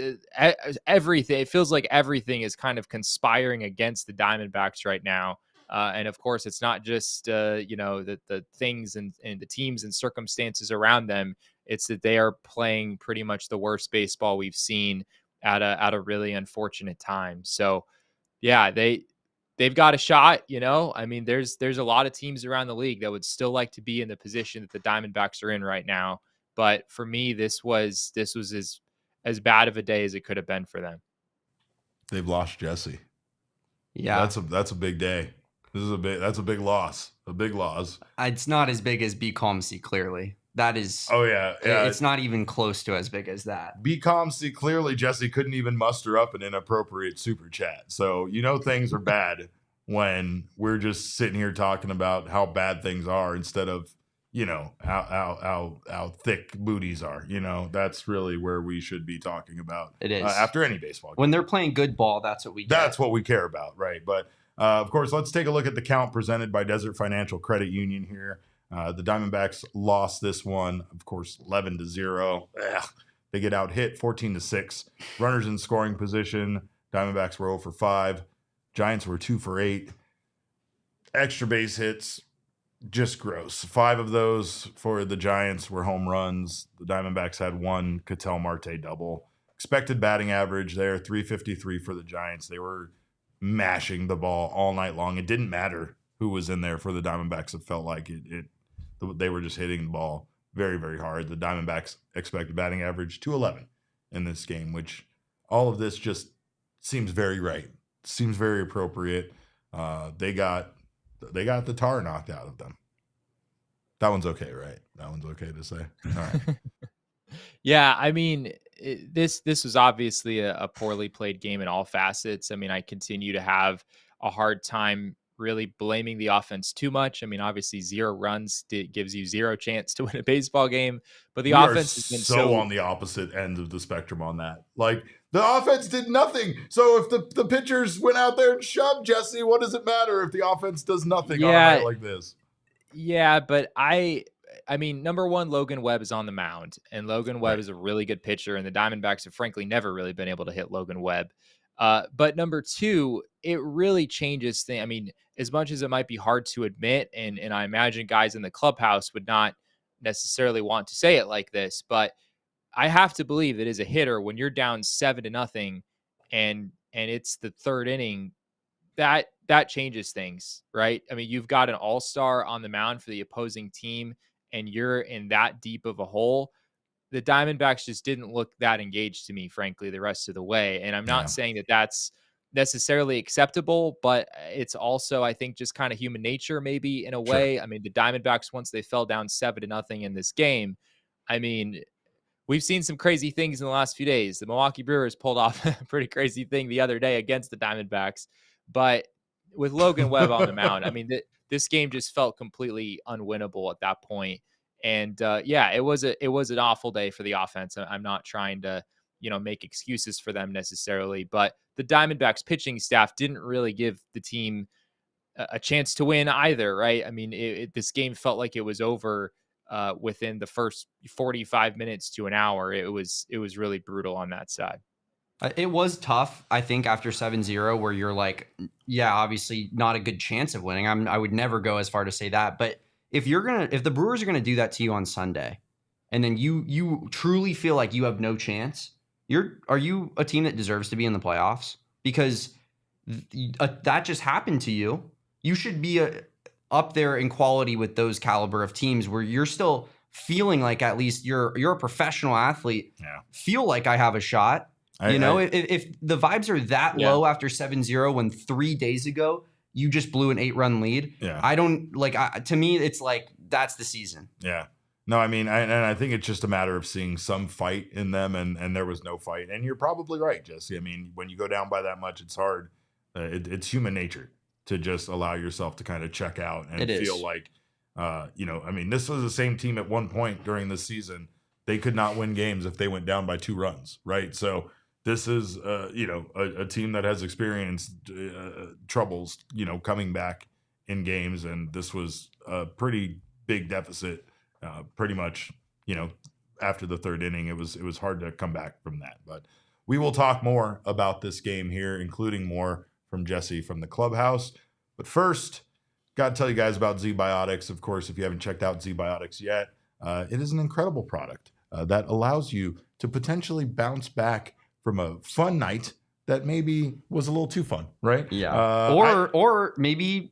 everything, it feels like everything is kind of conspiring against the Diamondbacks right now. And of course, it's not just the things and the teams and circumstances around them. It's that they are playing pretty much the worst baseball we've seen at a really unfortunate time. So yeah, they've got a shot. I mean, there's a lot of teams around the league that would still like to be in the position that the Diamondbacks are in right now. But for me, this was as bad of a day as it could have been for them. They've lost Jesse. Yeah, that's a big day. That's a big loss. A big loss. It's not as big as Be Calm, See Clearly. That is. Oh yeah. It's not even close to as big as that. Be Calm, See Clearly. Jesse couldn't even muster up an inappropriate super chat. So things are bad when we're just sitting here talking about how bad things are instead of how thick booties are. That's really where we should be talking about. It is after any baseball game. When they're playing good ball, that's what we get. That's what we care about, right? But of course, let's take a look at the count presented by Desert Financial Credit Union here. The Diamondbacks lost this one, of course, 11-0. They get out hit 14-6. Runners in scoring position. Diamondbacks were 0 for 5. Giants were 2 for 8. Extra base hits, just gross. 5 of those for the Giants were home runs. The Diamondbacks had 1 Ketel Marte double. Expected batting average there, 353 for the Giants. They were mashing the ball all night long. It didn't matter who was in there for the Diamondbacks. It felt like they were just hitting the ball very, very hard. The Diamondbacks expected batting average 211 in this game, which all of this just seems very right. Seems very appropriate. They got the tar knocked out of them. That one's okay, right? That one's okay to say. All right. Yeah, I mean, this was obviously a poorly played game in all facets. I mean, I continue to have a hard time really blaming the offense too much. I mean, obviously 0 runs gives you 0 chance to win a baseball game, but the offense has been so on the opposite end of the spectrum on that. Like, the offense did nothing. So if the pitchers went out there and shoved Jesse, what does it matter if the offense does nothing on a night like this? Yeah, but I mean, number one, Logan Webb is on the mound, and Logan Webb is a really good pitcher, and the Diamondbacks have frankly never really been able to hit Logan Webb. But number 2, it really changes things. I mean, as much as it might be hard to admit, and I imagine guys in the clubhouse would not necessarily want to say it like this, but I have to believe that as a hitter, when you're down 7-0 and it's the 3rd inning, that changes things, right? I mean, you've got an all-star on the mound for the opposing team, and you're in that deep of a hole. The Diamondbacks just didn't look that engaged to me, frankly, the rest of the way. And I'm not saying that that's necessarily acceptable, but it's also, I think, just kind of human nature, maybe in a way. I mean, the Diamondbacks, once they fell down 7-0 in this game, I mean, we've seen some crazy things in the last few days. The Milwaukee Brewers pulled off a pretty crazy thing the other day against the Diamondbacks, but with Logan Webb on the mound, I mean, this game just felt completely unwinnable at that point. And it was an awful day for the offense. I'm not trying to, make excuses for them necessarily, but the Diamondbacks pitching staff didn't really give the team a chance to win either, right? I mean, this game felt like it was over within the first 45 minutes to an hour. It was really brutal on that side. It was tough, I think, after 7-0, where you're like, yeah, obviously not a good chance of winning. I would never go as far to say that. But if the Brewers are gonna do that to you on Sunday, and then you truly feel like you have no chance, are you a team that deserves to be in the playoffs? Because that just happened to you. You should be up there in quality with those caliber of teams where you're still feeling like at least you're a professional athlete. Yeah. Feel like I have a shot. If the vibes are that low after 7-0 when 3 days ago you just blew an 8-run lead, I don't to me, it's like that's the season. Yeah. No, I mean, I think it's just a matter of seeing some fight in them, and there was no fight. And you're probably right, Jesse. I mean, when you go down by that much, it's hard. It's human nature to just allow yourself to kind of check out and feel like, I mean, this was the same team at one point during the season. They could not win games if they went down by 2 runs, right? So this is, a team that has experienced troubles, coming back in games. And this was a pretty big deficit. Pretty much, after the 3rd inning, it was hard to come back from that. But we will talk more about this game here, including more from Jesse from the clubhouse. But first, got to tell you guys about ZBiotics. Of course, if you haven't checked out ZBiotics yet, it is an incredible product that allows you to potentially bounce back from a fun night that maybe was a little too fun, right? Yeah. Or maybe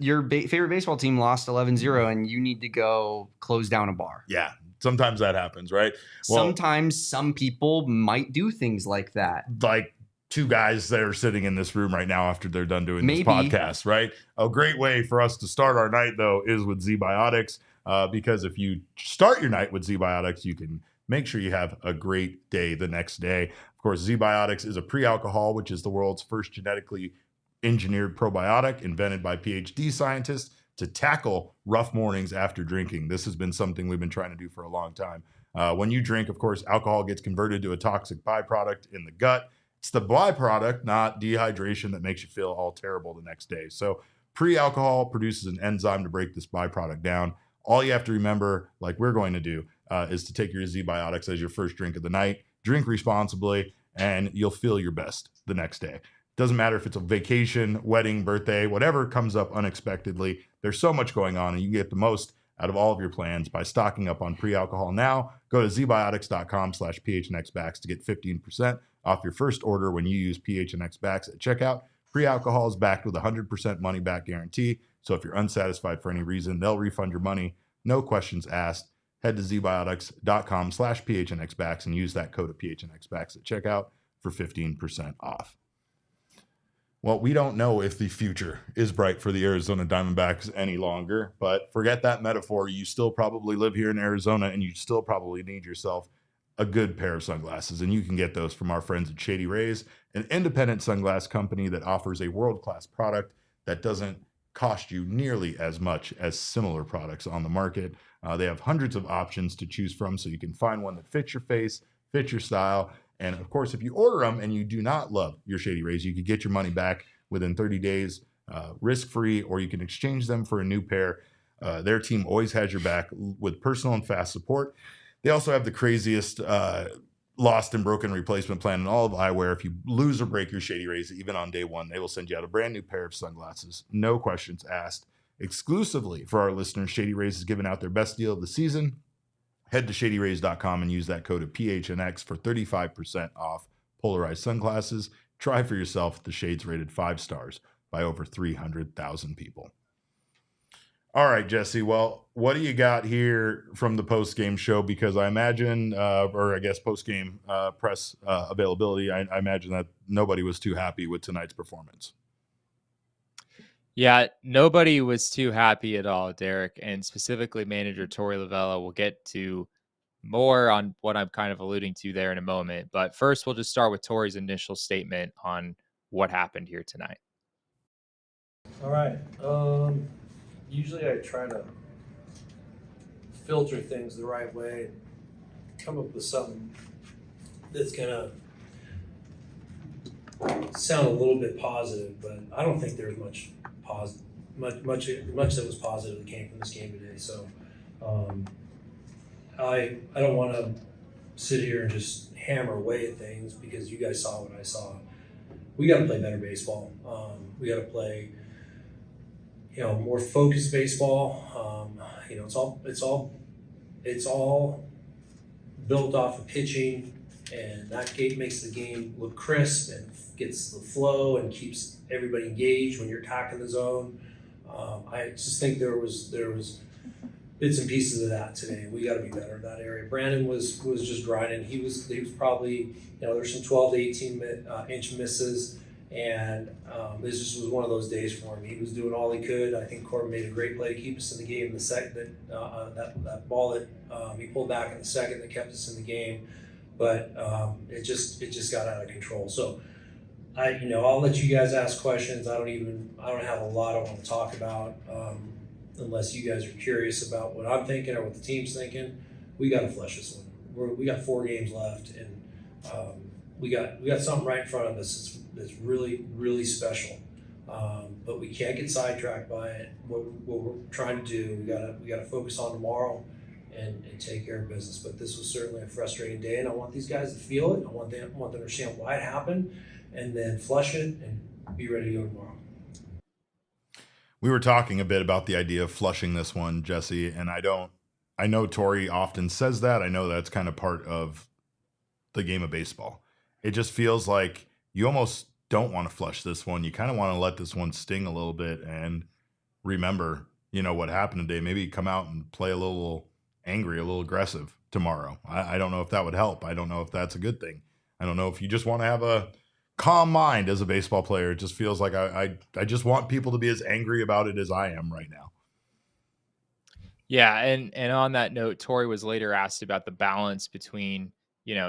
your favorite baseball team lost 11-0 and you need to go close down a bar. Yeah. Sometimes that happens, right? Well, sometimes some people might do things like that. Like 2 guys that are sitting in this room right now after they're done doing this podcast, right? A great way for us to start our night, though, is with ZBiotics, because if you start your night with ZBiotics, you can make sure you have a great day the next day. Of course, ZBiotics is a pre-alcohol, which is the world's first genetically engineered probiotic invented by PhD scientists to tackle rough mornings after drinking. This has been something we've been trying to do for a long time. When you drink, of course, alcohol gets converted to a toxic byproduct in the gut. It's the byproduct, not dehydration, that makes you feel all terrible the next day. So pre-alcohol produces an enzyme to break this byproduct down. All you have to remember, like we're going to do, is to take your ZBiotics as your first drink of the night. Drink responsibly, and you'll feel your best the next day. Doesn't matter if it's a vacation, wedding, birthday, whatever comes up unexpectedly. There's so much going on, and you get the most out of all of your plans by stocking up on pre-alcohol now. Go to zbiotics.com/PHNXBacks to get 15% off your first order when you use PHNXBacks at checkout. Pre-alcohol is backed with a 100% money-back guarantee, so if you're unsatisfied for any reason, they'll refund your money. No questions asked. Head to zbiotics.com/PHNXBacks and use that code of PHNXBacks at checkout for 15% off. Well, we don't know if the future is bright for the Arizona Diamondbacks any longer, but forget that metaphor. You still probably live here in Arizona, and you still probably need yourself a good pair of sunglasses, and you can get those from our friends at Shady Rays, an independent sunglass company that offers a world-class product that doesn't cost you nearly as much as similar products on the market. They have hundreds of options to choose from, so you can find one that fits your face, fits your style. And of course, if you order them and you do not love your Shady Rays, you could get your money back within 30 days, risk-free, or you can exchange them for a new pair. Their team always has your back with personal and fast support. They also have the craziest lost and broken replacement plan in all of eyewear. If you lose or break your Shady Rays, even on day one, they will send you out a brand new pair of sunglasses. No questions asked. Exclusively for our listeners, Shady Rays is giving out their best deal of the season. Head to shadyrays.com and use that code of PHNX for 35% off polarized sunglasses. Try for yourself. The shades rated 5 stars by over 300,000 people. All right, Jesse. Well, what do you got here from the post-game show? Because I imagine, or I guess post-game press availability, I imagine that nobody was too happy with tonight's performance. Yeah, nobody was too happy at all, Derek, and specifically manager Torey Lovullo. We'll get to more on what I'm kind of alluding to there in a moment. But first, we'll just start with Torey's initial statement on what happened here tonight. All right. Usually I try to filter things the right way and come up with something that's going to sound a little bit positive, but I don't think there was much that was positive that came from this game today. So I don't want to sit here and just hammer away at things because you guys saw what I saw. We got to play better baseball. We got to play, more focused baseball. It's all built off of pitching, and that makes the game look crisp and gets the flow and keeps everybody engaged when you're attacking the zone. I just think there was bits and pieces of that today. We got to be better in that area. Brandon was just grinding. He was probably, there's some 12 to 18 inch misses, and this just was one of those days for him. He was doing all he could. I think Corbin made a great play to keep us in the game. The second that ball that he pulled back in the second that kept us in the game, but it just got out of control. So I'll let you guys ask questions. I don't have a lot I want to talk about. Unless you guys are curious about what I'm thinking or what the team's thinking. We got to flush this one. We got 4 games left, and we got something right in front of us that's really, really special. But we can't get sidetracked by it. What we're trying to do, we got to focus on tomorrow and take care of business. But this was certainly a frustrating day, and I want these guys to feel it. I want them to understand why it happened, and then flush it and be ready to go tomorrow. We were talking a bit about the idea of flushing this one, Jesse, and I know Torrey often says that. I know that's kind of part of the game of baseball. It just feels like you almost don't want to flush this one. You kind of want to let this one sting a little bit and remember, what happened today. Maybe come out and play a little angry, a little aggressive tomorrow. I don't know if that would help. I don't know if that's a good thing. I don't know if you just want to have a calm mind as a baseball player. It just feels like I just want people to be as angry about it as I am right now. Yeah, and on that note, Torrey was later asked about the balance between,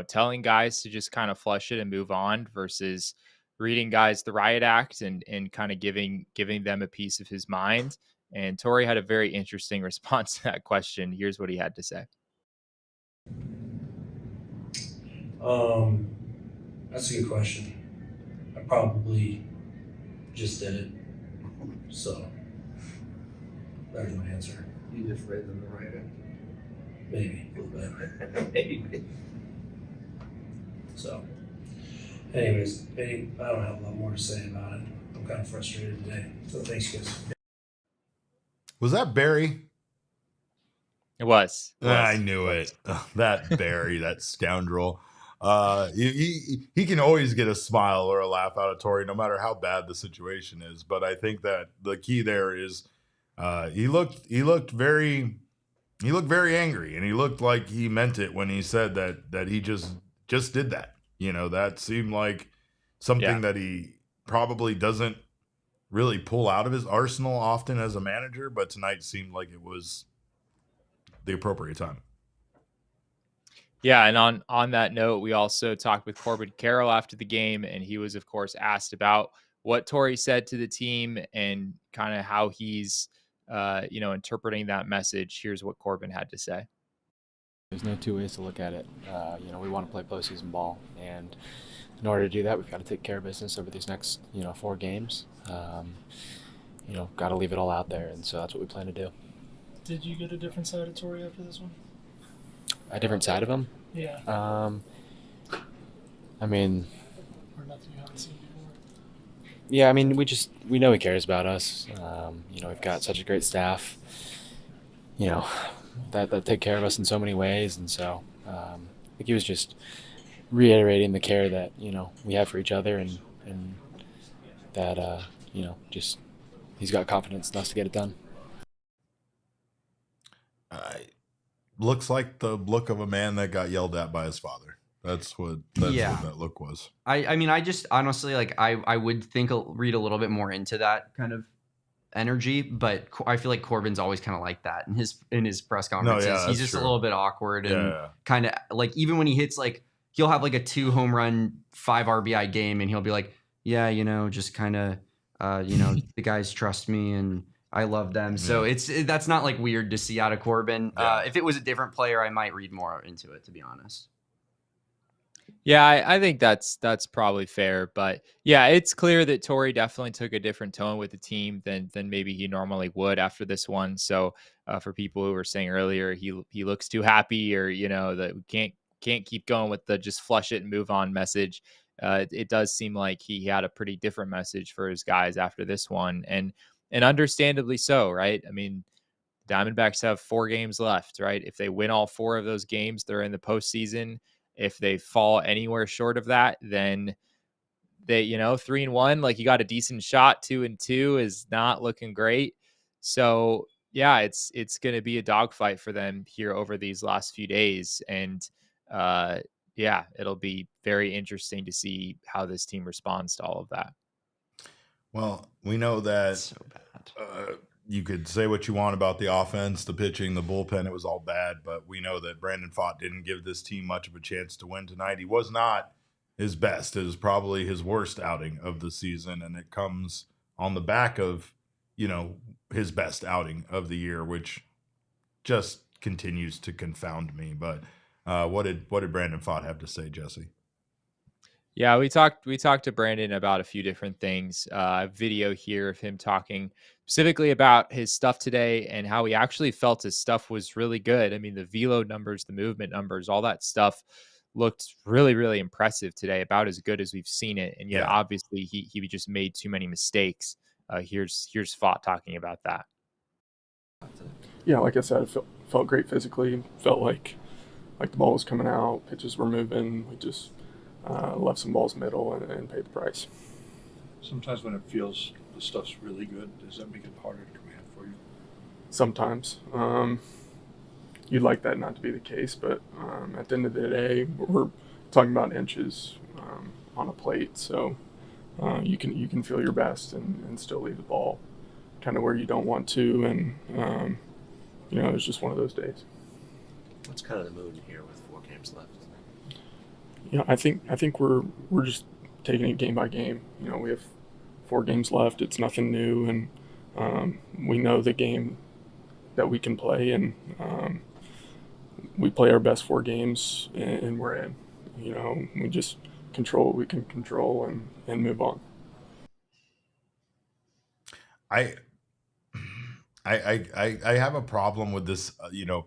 telling guys to just kind of flush it and move on versus reading guys the riot act and kind of giving them a piece of his mind. And Torrey had a very interesting response to that question. Here's what he had to say. That's a good question. I probably just did it. So there's my answer. You just read them the right. Maybe a little bit. Maybe. So anyways, I don't have a lot more to say about it. I'm kind of frustrated today. So thanks, guys. Was that Barry? It was. I knew it. That Barry, that scoundrel. He can always get a smile or a laugh out of Torrey, no matter how bad the situation is. But I think that the key there is he looked very angry, and he looked like he meant it when he said that he just did that. That seemed like something that he probably doesn't really pull out of his arsenal often as a manager, but tonight seemed like it was the appropriate time. Yeah, and on that note, we also talked with Corbin Carroll after the game, and he was, of course, asked about what Torrey said to the team and kind of how he's, interpreting that message. Here's what Corbin had to say. There's no two ways to look at it. We want to play postseason ball, and in order to do that, we've got to take care of business over these next, 4 games. Got to leave it all out there, and so that's what we plan to do. Did you get a different side of Torrey after this one? A different side of him? Yeah. Or nothing you haven't seen before? Yeah, we know he cares about us. We've got such a great staff, that take care of us in so many ways. And so I think he was just reiterating the care that, we have for each other and that, just he's got confidence in us to get it done. Looks like the look of a man that got yelled at by his father. That's what that look was. I just honestly, I would read a little bit more into that kind of energy, but I feel like Corbin's always kind of like that in his press conferences. He's just a little bit awkward and kind of like, even when he hits, like, he'll have like a 2 home run, 5 RBI game, and he'll be like, just kind of, the guys trust me and I love them. So that's not like weird to see out of Corbin. If it was a different player, I might read more into it, to be honest. Yeah, I think that's probably fair, but yeah, it's clear that Torrey definitely took a different tone with the team than maybe he normally would after this one. So for people who were saying earlier he looks too happy, or that we can't keep going with the just flush it and move on message, it does seem like he had a pretty different message for his guys after this one, and understandably so, right? I mean, Diamondbacks have 4 games left, right? If they win all 4 of those games, they're in the postseason. If they fall anywhere short of that, then they, 3-1, like you got a decent shot. 2-2 is not looking great. So yeah, it's going to be a dogfight for them here over these last few days, and yeah, it'll be very interesting to see how this team responds to all of that. Well, we know that So bad. You could say what you want about the offense, the pitching, the bullpen. It was all bad, but we know that Brandon Pfaadt didn't give this team much of a chance to win tonight. He was not his best. It was probably his worst outing of the season, and it comes on the back of, his best outing of the year, which just continues to confound me. But what did Brandon Pfaadt have to say, Jesse? Yeah, we talked to Brandon about a few different things. A video here of him talking specifically about his stuff today and how he actually felt his stuff was really good. I mean, the velo numbers, the movement numbers, all that stuff looked really, really impressive today, about as good as we've seen it. And yet, Yeah. obviously, he just made too many mistakes. Here's Pfaadt talking about that. Yeah, like I said, it felt great physically. Felt like the ball was coming out, pitches were moving. We just left some balls middle and paid the price. Sometimes when it feels the stuff's really good, does that make it harder to command for you? Sometimes. You'd like that not to be the case, but at the end of the day, we're talking about inches on a plate, so you can feel your best and still leave the ball kind of where you don't want to, and it's just one of those days. What's kind of the mood here with 4 games left? I think we're just taking it game by game. We have 4 games left. It's nothing new, and we know the game that we can play, and we play our best 4 games, and we're in. We just control what we can control and move on. I have a problem with this,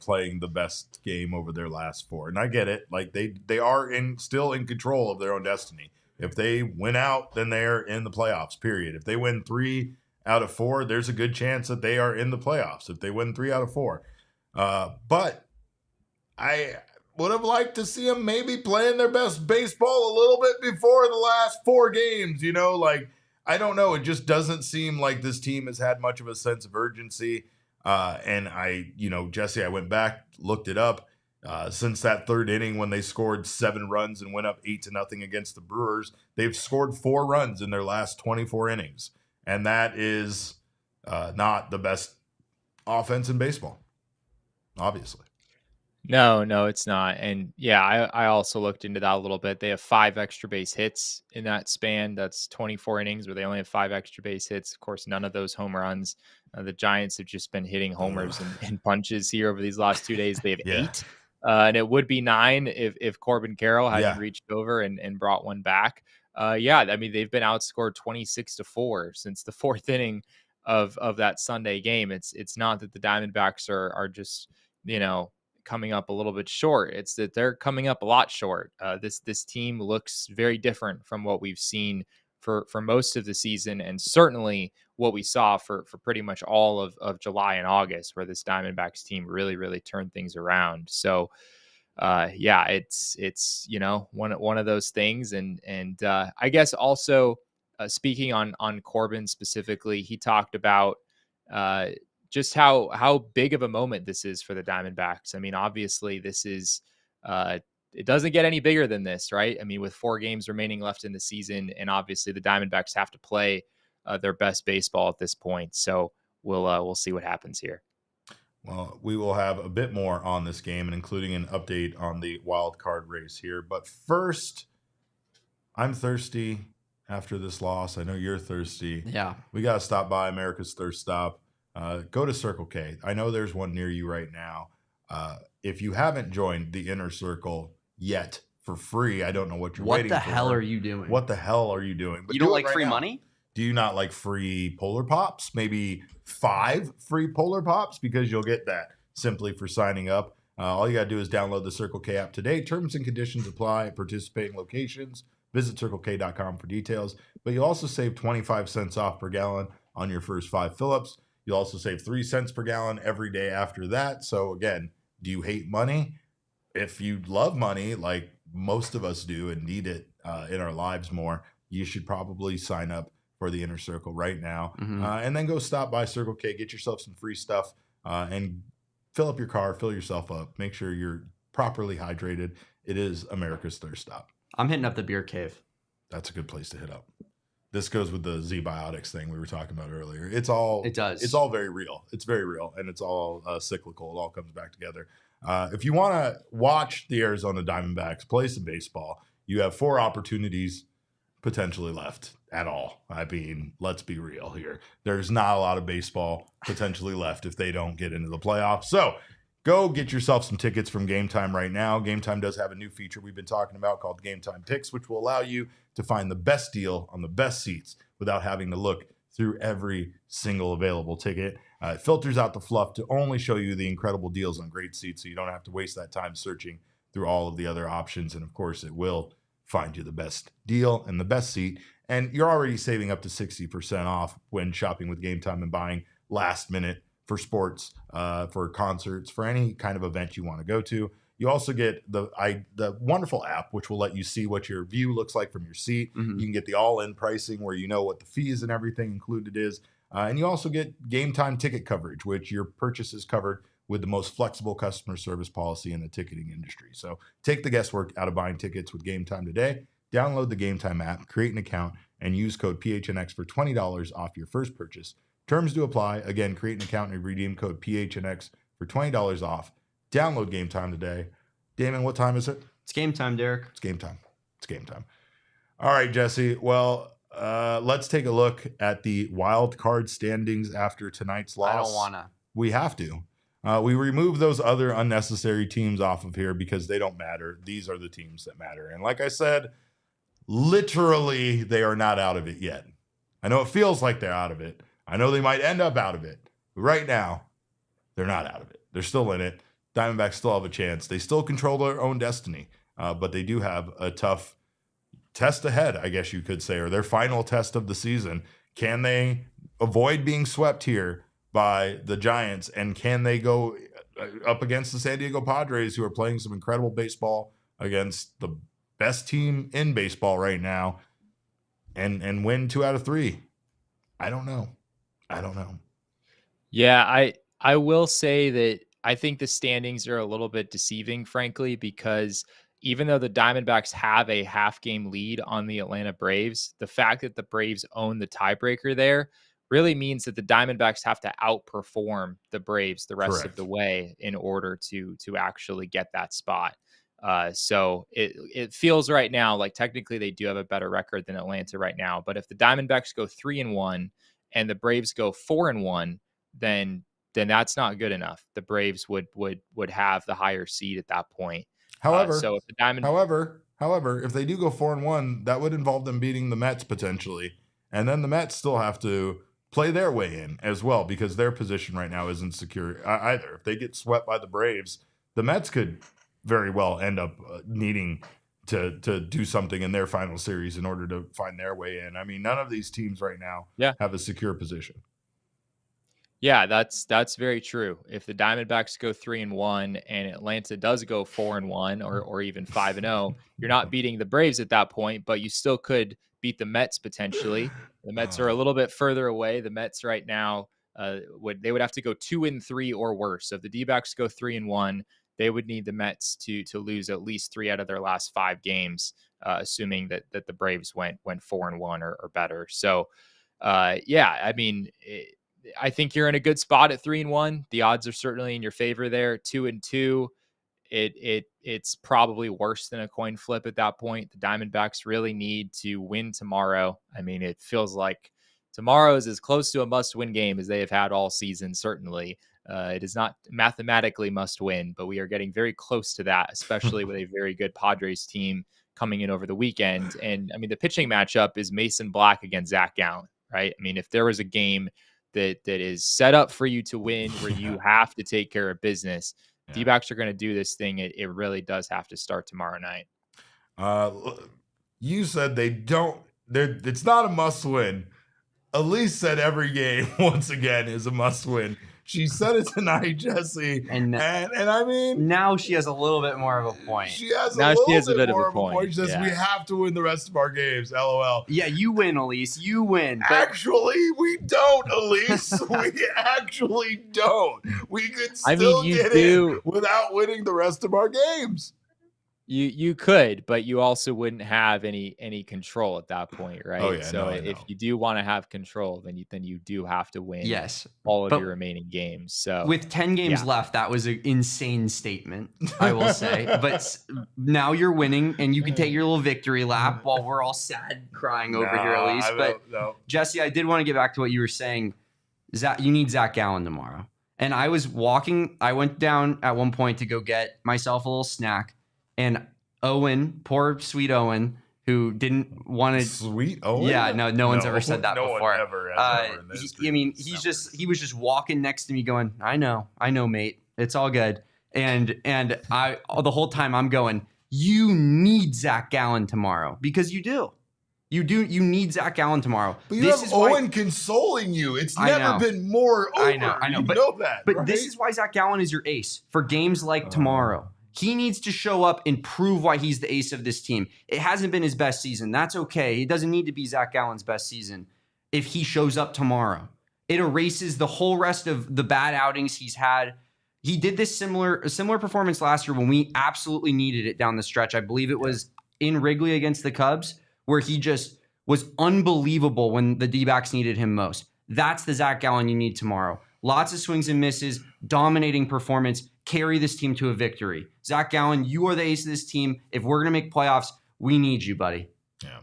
playing the best game over their last 4, and I get it. Like they are still in control of their own destiny. If they win out, then they're in the playoffs. Period. If they win 3 out of 4, there's a good chance that they are in the playoffs. If they win 3 out of 4, but I would have liked to see them maybe playing their best baseball a little bit before the last 4 games. I don't know. It just doesn't seem like this team has had much of a sense of urgency. And Jesse, I went back, looked it up. Since that 3rd inning when they scored 7 runs and went up 8-0 against the Brewers, they've scored 4 runs in their last 24 innings. And that is not the best offense in baseball, obviously. No, it's not. And yeah, I also looked into that a little bit. They have 5 extra base hits in that span. That's 24 innings where they only have 5 extra base hits. Of course, none of those home runs. The Giants have just been hitting homers and punches here over these last 2 days. They have 8. And it would be 9 if Corbin Carroll hadn't reached over and brought one back. I mean, they've been outscored 26-4 since the 4th inning of that Sunday game. It's not that the Diamondbacks are just, coming up a little bit short. It's that they're coming up a lot short. This team looks very different from what we've seen for most of the season, and certainly what we saw for pretty much all of July and August, where this Diamondbacks team really, really turned things around. So it's one of those things. And I guess also speaking on Corbin specifically, he talked about just how big of a moment this is for the Diamondbacks. I mean, obviously this is it doesn't get any bigger than this, right? I mean, with 4 games remaining left in the season, and obviously the Diamondbacks have to play their best baseball at this point. So we'll see what happens here. Well, we will have a bit more on this game, and including an update on the wild card race here. But first, I'm thirsty after this loss. I know you're thirsty. Yeah. We got to stop by America's Thirst Stop. Go to Circle K. I know there's one near you right now. If you haven't joined the Inner Circle yet, for free. I don't know what you're What waiting the for. hell are you doing? What the hell are you doing? But You don't do it like right free now. money? Do you not like free Polar Pops? Maybe 5 free Polar Pops, because you'll get that simply for signing up. All you got to do is download the Circle K app today. Terms and conditions apply at participating locations. Visit CircleK.com for details. But you'll also save 25 cents off per gallon on your first 5 fill-ups. You'll also save 3 cents per gallon every day after that. So again, do you hate money? If you love money, like most of us do and need it in our lives more, you should probably sign up for the Inner Circle right now. And then go stop by Circle K, get yourself some free stuff, and fill up your car, fill yourself up. Make sure you're properly hydrated. It is America's thirst stop. I'm hitting up the beer cave. That's a good place to hit up. This goes with the Z-Biotics thing we were talking about earlier. It does. It's all very real. It's very real, and it's all cyclical. It all comes back together. If you want to watch the Arizona Diamondbacks play some baseball, you have 4 opportunities potentially left at all. I mean, let's be real here. There's not a lot of baseball potentially left if they don't get into the playoffs. So go get yourself some tickets from Game Time right now. Game Time does have a new feature we've been talking about called Game Time Picks, which will allow you to find the best deal on the best seats without having to look through every single available ticket. It filters out the fluff to only show you the incredible deals on great seats, so you don't have to waste that time searching through all of the other options. And of course, it will find you the best deal and the best seat. And you're already saving up to 60% off when shopping with Game Time and buying last minute for sports, for concerts, for any kind of event you want to go to. You also get the wonderful app, which will let you see what your view looks like from your seat. You can get the all-in pricing where you know what the fees and everything included is. And you also get Game Time ticket coverage, which your purchase is covered with the most flexible customer service policy in the ticketing industry. So take the guesswork out of buying tickets with Game Time today. Download the Game Time app, create an account, and use code PHNX for $20 off your first purchase. Terms do apply. Again, create an account and redeem code PHNX for $20 off. Download Game Time today. Damon, what time is it? It's game time, Derek. It's game time. It's game time. All right, Jesse. Well, let's take a look at the wild card standings after tonight's loss. I don't want to. We have to. We remove those other unnecessary teams off of here because they don't matter. These are the teams that matter. And like I said, literally, they are not out of it yet. I know it feels like they're out of it. I know they might end up out of it. But right now, they're not out of it. They're still in it. Diamondbacks still have a chance. They still control their own destiny. But they do have a tough test ahead, I guess you could say, or their final test of the season. Can they avoid being swept here by the Giants? And can they go up against the San Diego Padres, who are playing some incredible baseball against the best team in baseball right now, and win 2 out of 3? I don't know. Yeah, I will say that I think the standings are a little bit deceiving, frankly, because even though the Diamondbacks have a half game lead on the Atlanta Braves, the fact that the Braves own the tiebreaker there really means that the Diamondbacks have to outperform the Braves the rest of the way in order to actually get that spot. So it feels right now like technically they do have a better record than Atlanta right now. But if the Diamondbacks go 3-1 and the Braves go 4-1, then that's not good enough. The Braves would have the higher seed at that point. However, so if the however, if they do go 4-1, that would involve them beating the Mets potentially, and then the Mets still have to play their way in as well because their position right now isn't secure either. If they get swept by the Braves, the Mets could very well end up needing to do something in their final series in order to find their way in. I mean, none of these teams right now have a secure position. Yeah, that's very true. If the Diamondbacks go 3-1 and Atlanta does go 4-1 or even 5-0, you're not beating the Braves at that point, but you still could beat the Mets potentially. The Mets are a little bit further away. The Mets right now would have to go 2-3 or worse. So if the D-backs go 3-1, they would need the Mets to lose at least 3 out of their last 5 games, assuming that the Braves went 4-1 or better. So I mean. I think you're in a good spot at 3-1. The odds are certainly in your favor there. 2-2, it's probably worse than a coin flip at that point. The Diamondbacks really need to win tomorrow. I mean, it feels like tomorrow is as close to a must-win game as they have had all season, certainly. It is not mathematically must win, but we are getting very close to that, especially with a very good Padres team coming in over the weekend. And I mean, the pitching matchup is Mason Black against Zac Gallen, right? I mean, if there was a game that is set up for you to win, where you have to take care of business, D-backs are going to do this thing. It really does have to start tomorrow night. You said they don't. It's not a must win. Elise said every game once again is a must win. She said it tonight, Jesse, and I mean, now she has a little bit more of a point. She has a little bit more of a point. She says we have to win the rest of our games. LOL. Yeah, you win, Elise. You win. But actually, we don't, Elise. We actually don't. We could still get in without winning the rest of our games. You could, but you also wouldn't have any control at that point, right? Oh, yeah, so if you do want to have control, then you do have to win all of your remaining games. So with 10 games left, that was an insane statement, I will say. But now you're winning, and you can take your little victory lap while we're all sad crying over here, at least. But Jesse, I did want to get back to what you were saying. Zach, you need Zac Gallen tomorrow. And I was walking. I went down at one point to go get myself a little snack. And Owen, poor sweet Owen, who didn't want to. Sweet Owen? Yeah, no one's ever said that before. No one ever he was just walking next to me going, I know, mate. It's all good. And I the whole time I'm going, you need Zac Gallen tomorrow, because you do. You need Zac Gallen tomorrow. But you have Owen consoling you. It's never been more over. I know. You know that. But right? This is why Zac Gallen is your ace for games like tomorrow. He needs to show up and prove why he's the ace of this team. It hasn't been his best season. That's okay. It doesn't need to be Zac Gallen's best season if he shows up tomorrow. It erases the whole rest of the bad outings he's had. He did this similar performance last year when we absolutely needed it down the stretch. I believe it was in Wrigley against the Cubs, where he just was unbelievable when the D-backs needed him most. That's the Zac Gallen you need tomorrow. Lots of swings and misses, dominating performance, carry this team to a victory. Zac Gallen, you are the ace of this team. If we're going to make playoffs, we need you, buddy. Yeah.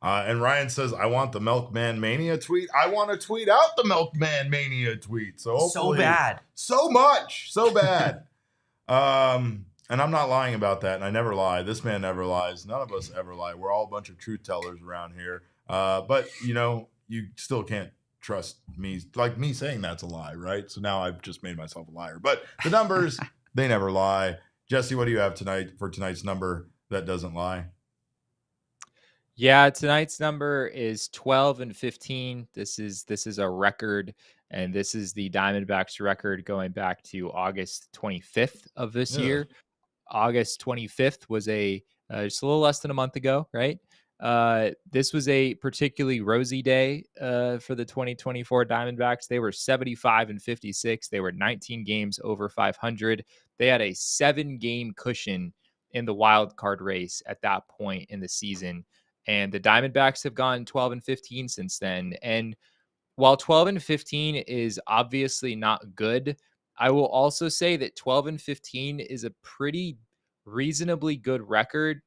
And Ryan says, I want the Milkman Mania tweet. I want to tweet out the Milkman Mania tweet. So bad. So much. So bad. And I'm not lying about that, and I never lie. This man never lies. None of us ever lie. We're all a bunch of truth tellers around here. But, you still can't trust me. Like me saying that's a lie, right? So now I've just made myself a liar. But the numbers, they never lie. Jesse, what do you have tonight for tonight's number that doesn't lie? Yeah, tonight's number is 12 and 15. This is a record, and this is the Diamondbacks record going back to August 25th of this year. August 25th was just a little less than a month ago, right? This was a particularly rosy day for the 2024 Diamondbacks. They were 75 and 56. They were 19 games over 500. They had a 7-game cushion in the wild card race at that point in the season. And the Diamondbacks have gone 12 and 15 since then. And while 12 and 15 is obviously not good, I will also say that 12 and 15 is a pretty reasonably good record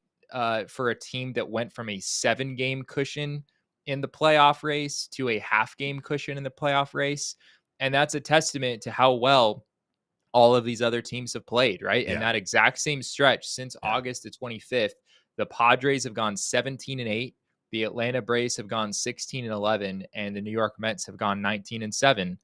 for a team that went from a 7-game cushion in the playoff race to a half-game cushion in the playoff race. And that's a testament to how well all of these other teams have played, right? Yeah. And that exact same stretch since August the 25th, the Padres have gone 17-8. The Atlanta Braves have gone 16-11, and the New York Mets have gone 19-7.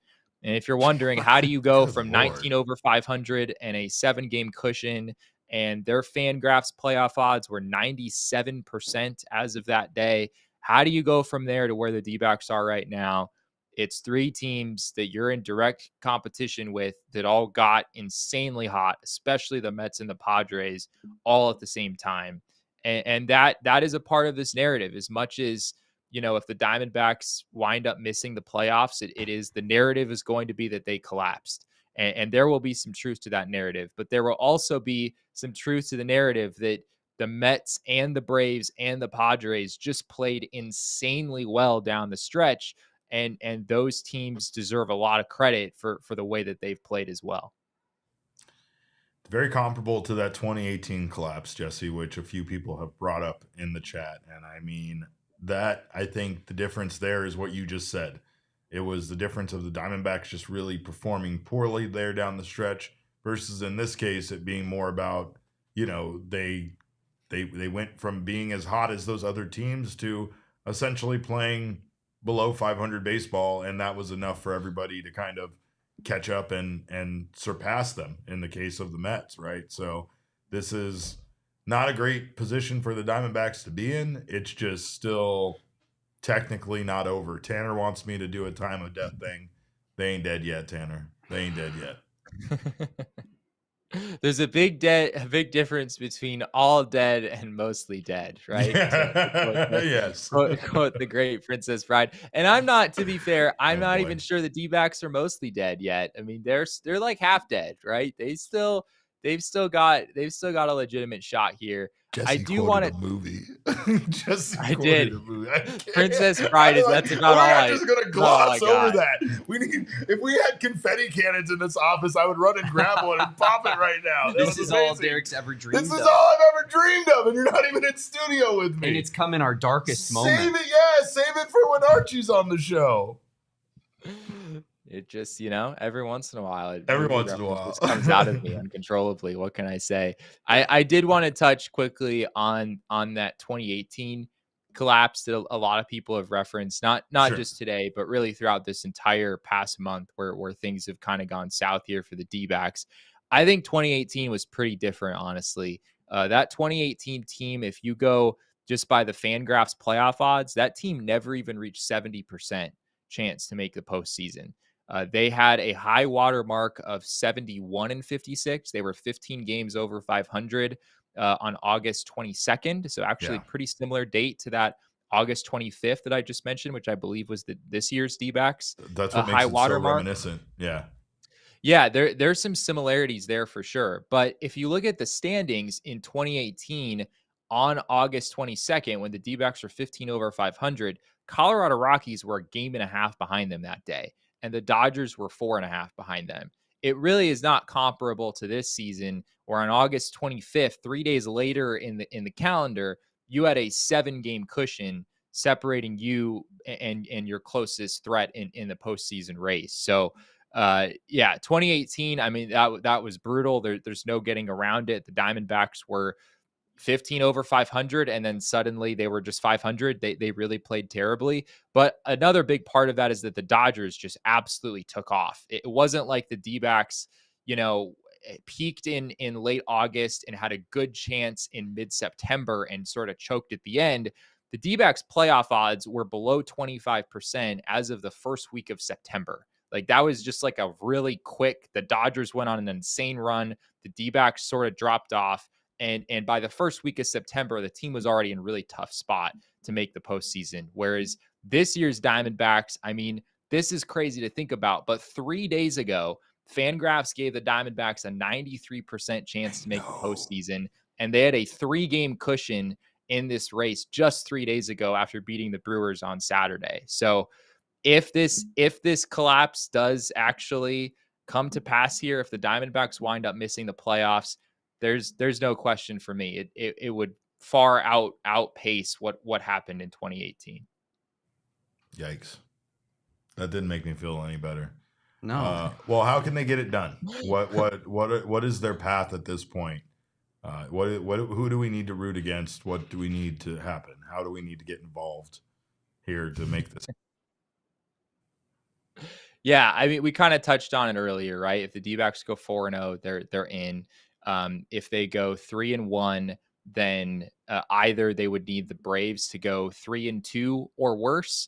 And if you're wondering, how do you go from 19 over 500 and a 7-game cushion, and their FanGraphs playoff odds were 97% as of that day, how do you go from there to where the D-backs are right now? It's 3 teams that you're in direct competition with that all got insanely hot, especially the Mets and the Padres, all at the same time. And that is a part of this narrative. As much as, if the Diamondbacks wind up missing the playoffs, it is the narrative is going to be that they collapsed. And there will be some truth to that narrative. But there will also be some truth to the narrative that the Mets and the Braves and the Padres just played insanely well down the stretch. And those teams deserve a lot of credit for the way that they've played as well. Very comparable to that 2018 collapse, Jesse, which a few people have brought up in the chat. And I mean, I think the difference there is what you just said. It was the difference of the Diamondbacks just really performing poorly there down the stretch versus in this case it being more about, they went from being as hot as those other teams to essentially playing below 500 baseball, and that was enough for everybody to kind of catch up and surpass them in the case of the Mets, right? So this is not a great position for the Diamondbacks to be in. It's just still technically not over. Tanner wants me to do a time of death thing. They ain't dead yet, Tanner. They ain't dead yet. There's a big difference between all dead and mostly dead, right? Yes. Quote the great Princess Bride. And I'm not, to be fair, I'm Oh, not boy. even sure the D-backs are mostly dead yet. I mean, they're like half dead, right? They've still got a legitimate shot here. Jesse I do want to movie. Jesse I quoted did. a movie. Princess Bride is that's about we're all not just gonna gloss all I over got. that. If we had confetti cannons in this office, I would run and grab one and pop it right now. This is all Derek's ever dreamed This of. is all I've ever dreamed of, and you're not even in studio with me. And it's come in our darkest Save moment. Save it for when Archie's on the show. It just, every once in a while, it just comes out of me uncontrollably. What can I say? I did want to touch quickly on that 2018 collapse that a lot of people have referenced, not Sure. just today, but really throughout this entire past month where things have kind of gone south here for the D-backs. I think 2018 was pretty different, honestly. That 2018 team, if you go just by the Fangraphs playoff odds, that team never even reached 70% chance to make the postseason. They had a high water mark of 71-56. They were 15 games over 500 on August 22nd. So actually pretty similar date to that August 25th that I just mentioned, which I believe was this year's D-backs. That's what makes high it water so mark. reminiscent. Yeah. Yeah, there's some similarities there for sure. But if you look at the standings in 2018 on August 22nd, when the D-backs were 15 over 500, Colorado Rockies were a game and a half behind them that day, and the Dodgers were 4.5 behind them. It really is not comparable to this season, where on August 25th, 3 days later in the calendar, you had a 7-game cushion separating you and your closest threat in the postseason race. So 2018, I mean, that was brutal. There's no getting around it. The Diamondbacks were 15 over 500, and then suddenly they were just 500. They really played terribly. But another big part of that is that the Dodgers just absolutely took off. It wasn't like the D-backs, peaked in late August and had a good chance in mid-September and sort of choked at the end. The D-backs playoff odds were below 25% as of the first week of September. Like, that was just like a really quick, the Dodgers went on an insane run. The D-backs sort of dropped off. And by the first week of September, the team was already in a really tough spot to make the postseason. Whereas this year's Diamondbacks, I mean, this is crazy to think about. But 3 days ago, Fangraphs gave the Diamondbacks a 93% chance to make the postseason. And they had a 3-game cushion in this race just 3 days ago after beating the Brewers on Saturday. So if this collapse does actually come to pass here, if the Diamondbacks wind up missing the playoffs, there's no question for me. It would far outpace what happened in 2018. Yikes. That didn't make me feel any better. No. Well, how can they get it done? What is their path at this point? Who do we need to root against? What do we need to happen? How do we need to get involved here to make this? Yeah, I mean, we kind of touched on it earlier, right? If the D-backs go 4-0, they're in. If they go 3-1, then either they would need the Braves to go 3-2 or worse,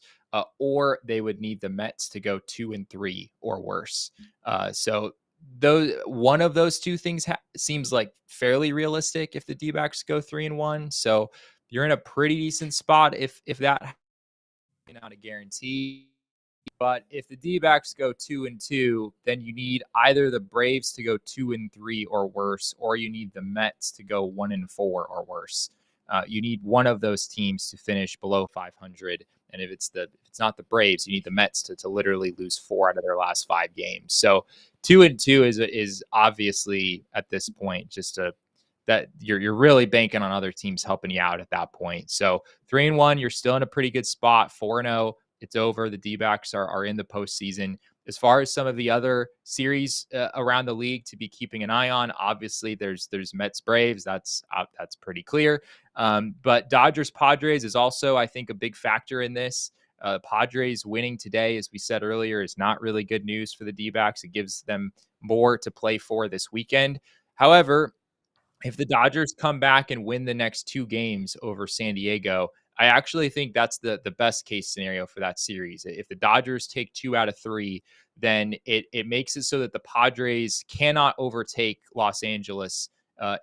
or they would need the Mets to go 2-3 or worse. So one of those two things seems like fairly realistic if the D-backs go 3-1. So you're in a pretty decent spot if that, not a guarantee. But if the D-backs go 2-2, then you need either the Braves to go 2-3 or worse, or you need the Mets to go 1-4 or worse. You need one of those teams to finish below 500, and if it's not the Braves, you need the Mets to literally lose 4 out of their last 5 games. So 2-2 is obviously at this point that you're really banking on other teams helping you out at that point. So 3-1, you're still in a pretty good spot. 4-0. It's over. The D-backs are in the postseason. As far as some of the other series around the league to be keeping an eye on, obviously there's Mets Braves. That's pretty clear. But Dodgers Padres is also, I think, a big factor in this. Padres winning today, as we said earlier, is not really good news for the D-backs. It gives them more to play for this weekend. However, if the Dodgers come back and win the next 2 games over San Diego, I actually think that's the best case scenario for that series. If the Dodgers take 2 out of 3, then it makes it so that the Padres cannot overtake Los Angeles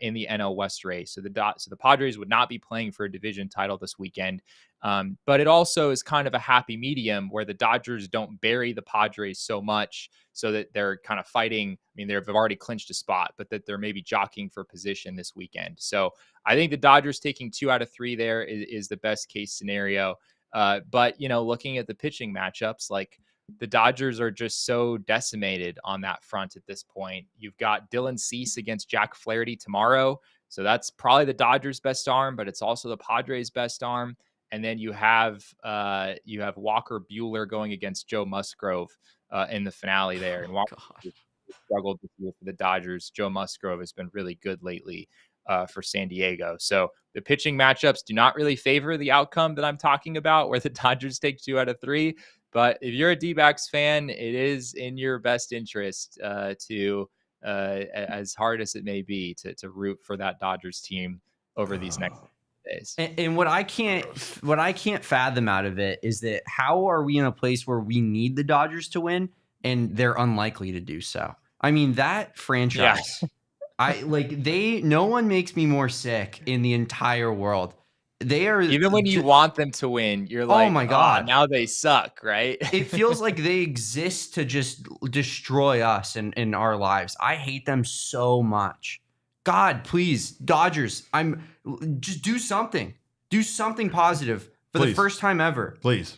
in the NL West race. So the Padres would not be playing for a division title this weekend. But it also is kind of a happy medium where the Dodgers don't bury the Padres so much so that they're kind of fighting. I mean, they've already clinched a spot, but that they're maybe jockeying for position this weekend. So I think the Dodgers taking 2 out of 3 there is the best case scenario. But, looking at the pitching matchups, like the Dodgers are just so decimated on that front at this point. You've got Dylan Cease against Jack Flaherty tomorrow. So that's probably the Dodgers' best arm, but it's also the Padres' best arm. And then you have Walker Buehler going against Joe Musgrove in the finale there. And Walker struggled this year for the Dodgers. Joe Musgrove has been really good lately for San Diego. So the pitching matchups do not really favor the outcome that I'm talking about, where the Dodgers take 2 out of 3. But if you're a D-backs fan, it is in your best interest to, as hard as it may be, to root for that Dodgers team over these next days. And what I can't fathom out of it is that how are we in a place where we need the Dodgers to win and they're unlikely to do so? I mean, that franchise, no one makes me more sick in the entire world. They are, even when you want them to win, you're like, oh my God, now they suck, right? It feels like they exist to just destroy us in our lives. I hate them so much. God, please, Dodgers, just do something. Do something positive for the first time ever. Please.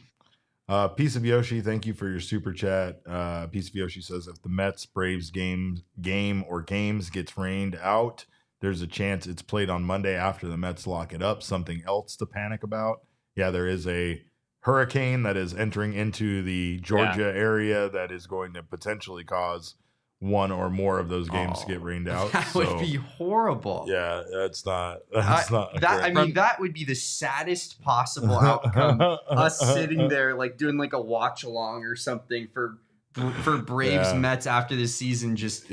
Piece of Yoshi, thank you for your super chat. Piece of Yoshi says, if the Mets Braves game or games gets rained out, there's a chance it's played on Monday after the Mets lock it up. Something else to panic about? Yeah, there is a hurricane that is entering into the Georgia area that is going to potentially cause one or more of those games to get rained out. That would be horrible. Yeah, that's not. That would be the saddest possible outcome. Us sitting there doing a watch along or something for Braves Mets after this season. Just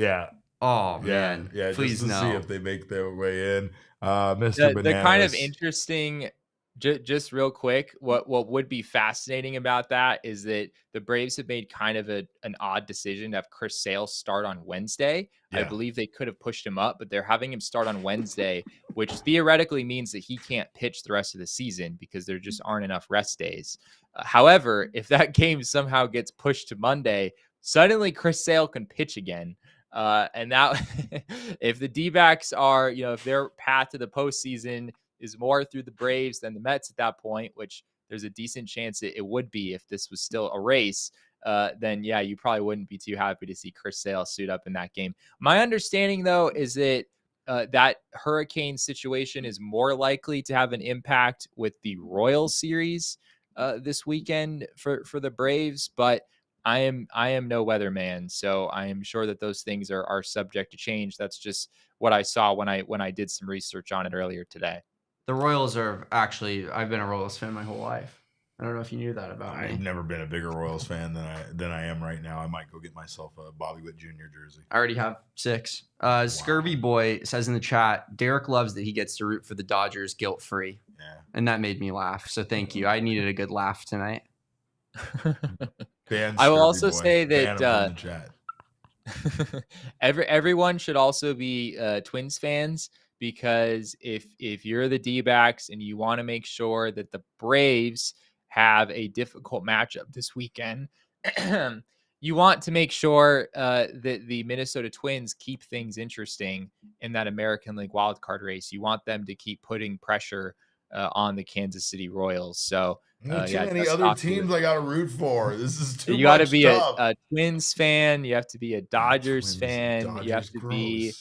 oh man, please just to no. see if they make their way in. Mr. Bananas. The kind of interesting. Just real quick, what would be fascinating about that is that the Braves have made kind of an odd decision to have Chris Sale start on Wednesday. Yeah. I believe they could have pushed him up, but they're having him start on Wednesday, which theoretically means that he can't pitch the rest of the season because there just aren't enough rest days. However, if that game somehow gets pushed to Monday, suddenly Chris Sale can pitch again. And that if the D-backs are, if their path to the postseason is more through the Braves than the Mets at that point, which there's a decent chance it would be if this was still a race, then yeah, you probably wouldn't be too happy to see Chris Sale suit up in that game. My understanding, though, is that that hurricane situation is more likely to have an impact with the Royals series this weekend for the Braves, but I am no weatherman, so I am sure that those things are subject to change. That's just what I saw when I did some research on it earlier today. The Royals are actually, I've been a Royals fan my whole life. I don't know if you knew that about me. I've never been a bigger Royals fan than I am right now. I might go get myself a Bobby Witt Jr. jersey. I already have 6. Scurvy Boy says in the chat, Derek loves that he gets to root for the Dodgers guilt-free. Yeah. And that made me laugh. So thank you. I needed a good laugh tonight. I will also say that everyone should also be Twins fans, because if you're the D-backs and you want to make sure that the Braves have a difficult matchup this weekend, you want to make sure that the Minnesota Twins keep things interesting in that American League wildcard race. You want them to keep putting pressure on the Kansas City Royals. So too many other teams I got to root for. This is too much. You got to be a Twins fan. You have to be a Dodgers fan. You have to be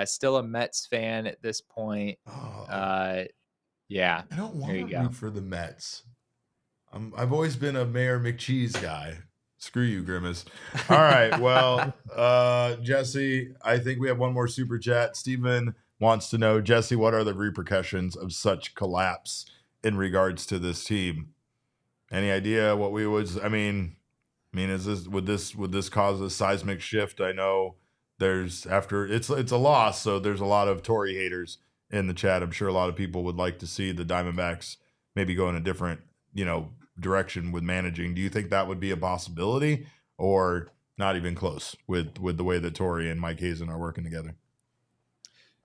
still a Mets fan at this point. I don't want to root for the Mets. I've always been a Mayor McCheese guy. Screw you, Grimace. All right. Well, Jesse, I think we have one more super chat. Steven wants to know, Jesse, what are the repercussions of such collapse in regards to this team? Any idea what we would? I mean, would this cause a seismic shift? I know it's a loss, so there's a lot of Tory haters in the chat. I'm sure a lot of people would like to see the Diamondbacks maybe go in a different, direction with managing. Do you think that would be a possibility, or not even close with the way that Tory and Mike Hazen are working together?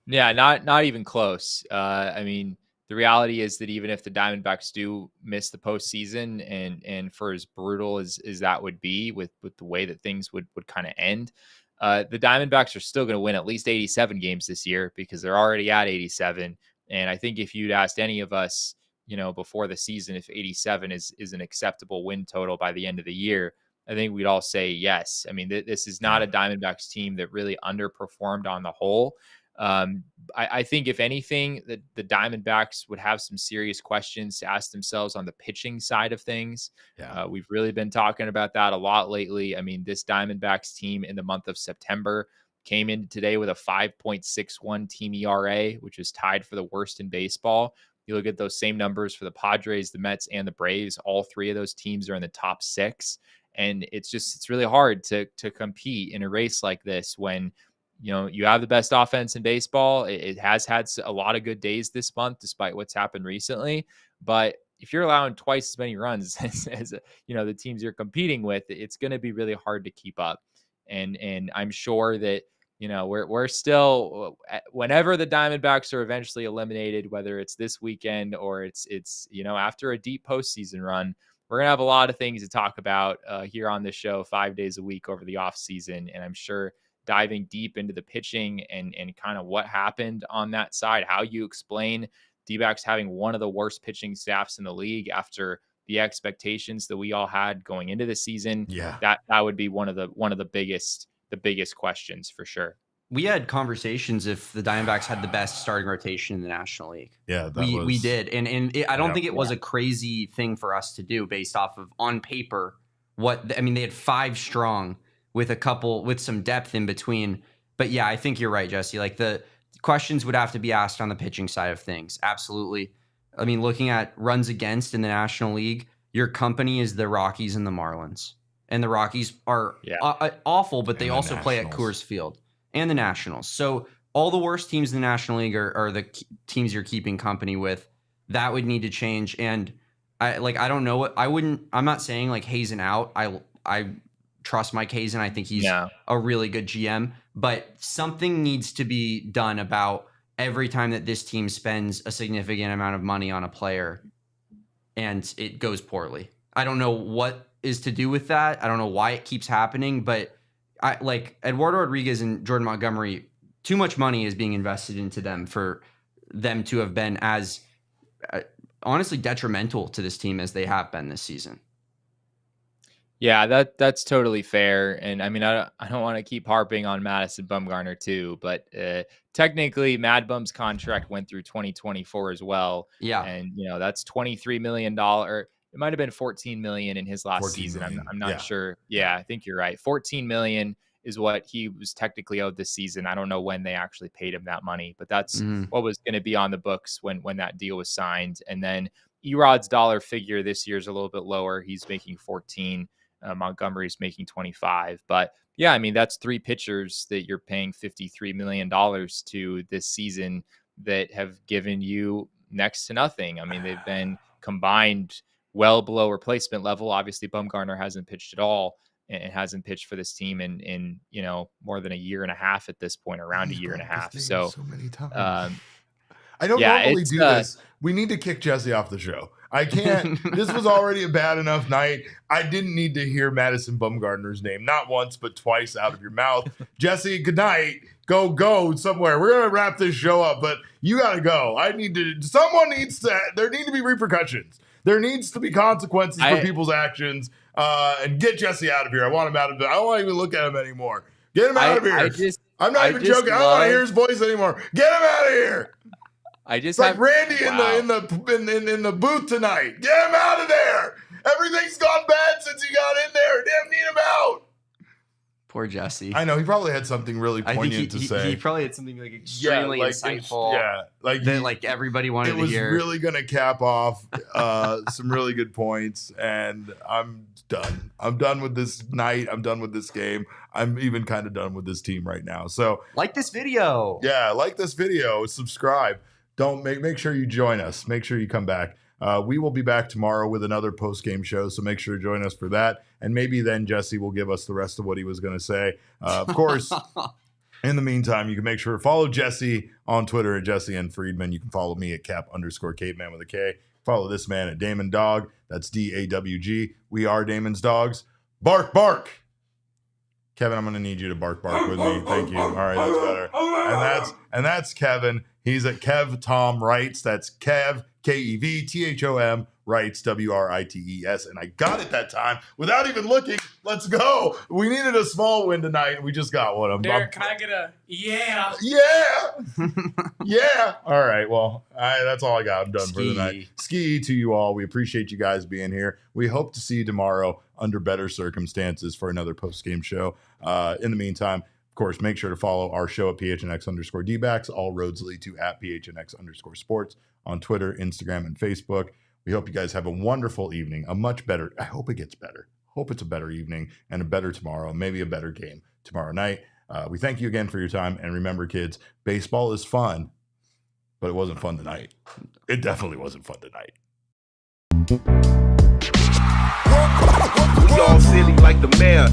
Yeah, not even close. I mean, the reality is that even if the Diamondbacks do miss the postseason, and for as brutal as that would be with the way that things would kind of end, the Diamondbacks are still going to win at least 87 games this year because they're already at 87. And I think if you'd asked any of us, before the season, if 87 is an acceptable win total by the end of the year, I think we'd all say yes. I mean, this is not a Diamondbacks team that really underperformed on the whole. I think if anything, the Diamondbacks would have some serious questions to ask themselves on the pitching side of things. Yeah. We've really been talking about that a lot lately. I mean, this Diamondbacks team in the month of September came in today with a 5.61 team ERA, which is tied for the worst in baseball. You look at those same numbers for the Padres, the Mets, and the Braves. All three of those teams are in the top 6. And it's really hard to compete in a race like this when you have the best offense in baseball. It has had a lot of good days this month, despite what's happened recently. But if you're allowing twice as many runs as the teams you're competing with, it's going to be really hard to keep up. And I'm sure that we're still, whenever the Diamondbacks are eventually eliminated, whether it's this weekend or it's after a deep postseason run, we're going to have a lot of things to talk about here on the show 5 days a week over the off season. And I'm sure diving deep into the pitching and kind of what happened on that side, how you explain D-backs having one of the worst pitching staffs in the league after the expectations that we all had going into the season. Yeah, that would be one of the biggest questions for sure. We had conversations if the Diamondbacks had the best starting rotation in the National League. Yeah, we did. I don't think it was a crazy thing for us to do based off of on paper. They had 5 strong with some depth in between. But yeah, I think you're right, Jesse. Like the questions would have to be asked on the pitching side of things. Absolutely. I mean, looking at runs against in the National League, your company is the Rockies and the Marlins. And the Rockies are awful, but they also play at Coors Field, and the Nationals. So all the worst teams in the National League are the teams you're keeping company with. That would need to change. And I don't know what I'm not saying like Hazen out. I trust Mike Hazen. I think he's a really good GM, but something needs to be done about every time that this team spends a significant amount of money on a player and it goes poorly. I don't know what is to do with that. I don't know why it keeps happening, but Eduardo Rodriguez and Jordan Montgomery, too much money is being invested into them for them to have been as honestly detrimental to this team as they have been this season. Yeah, that's totally fair. And I mean, I don't want to keep harping on Madison Bumgarner too, but technically Mad Bum's contract went through 2024 as well. Yeah. And that's $23 million. It might've been 14 million in his last season. I'm not sure. Yeah, I think you're right. 14 million is what he was technically owed this season. I don't know when they actually paid him that money, but that's what was going to be on the books when that deal was signed. And then Erod's dollar figure this year is a little bit lower. He's making 14. Montgomery's making 25. But yeah, I mean, that's 3 pitchers that you're paying $53 million to this season that have given you next to nothing. I mean, they've been combined well below replacement level. Obviously, Bumgarner hasn't pitched at all and hasn't pitched for this team in more than a year and a half at this point, around a year and a half. So many times. I don't normally do this. We need to kick Jesse off the show. I can't. This was already a bad enough night. I didn't need to hear Madison Bumgarner's name, not once, but twice out of your mouth. Jesse, good night. Go somewhere. We're going to wrap this show up, but you got to go. There need to be repercussions. There needs to be consequences for people's actions, and get Jesse out of here. I want him out of it. I don't want to even look at him anymore. Get him out of here. I'm not even joking. I don't want to hear his voice anymore. Get him out of here. I just Randy in the booth tonight. Get him out of there. Everything's gone bad since he got in there. Damn, need him out. Poor Jesse. I know he probably had something really poignant to say. He probably had something like extremely insightful. That everybody wanted to hear. It was really going to cap off some really good points, and I'm done. I'm done with this night. I'm done with this game. I'm even kind of done with this team right now. So like this video. Yeah, like this video. Subscribe. Don't make sure you join us. Make sure you come back. We will be back tomorrow with another post-game show, so make sure to join us for that. And maybe then Jesse will give us the rest of what he was going to say. Of course, in the meantime, you can make sure to follow Jesse on Twitter at Jesse N. Friedman. You can follow me at Cap_Caveman with a K. Follow this man at Damon Dog. That's DAWG. We are Damon's Dogs. Bark, bark. Kevin, I'm going to need you to bark with me. Thank you. All right, that's better. And that's Kevin. He's at Kev Tom Writes. That's Kev, KEVTHOM, Writes, WRITES. And I got it that time without even looking. Let's go. We needed a small win tonight, and we just got one. Derek, can I get a yeah? Yeah. Yeah. All right. Well, that's all I got. I'm done for the night. Ski to you all. We appreciate you guys being here. We hope to see you tomorrow under better circumstances for another post-game show. In the meantime, of course, make sure to follow our show at PHNX_DBacks. All roads lead to at PHNX_sports on Twitter, Instagram, and Facebook. We hope you guys have a wonderful evening. I hope it gets better. Hope it's a better evening and a better tomorrow, maybe a better game tomorrow night. We thank you again for your time. And remember, kids, baseball is fun, but it wasn't fun tonight. It definitely wasn't fun tonight. We all silly like the mayor.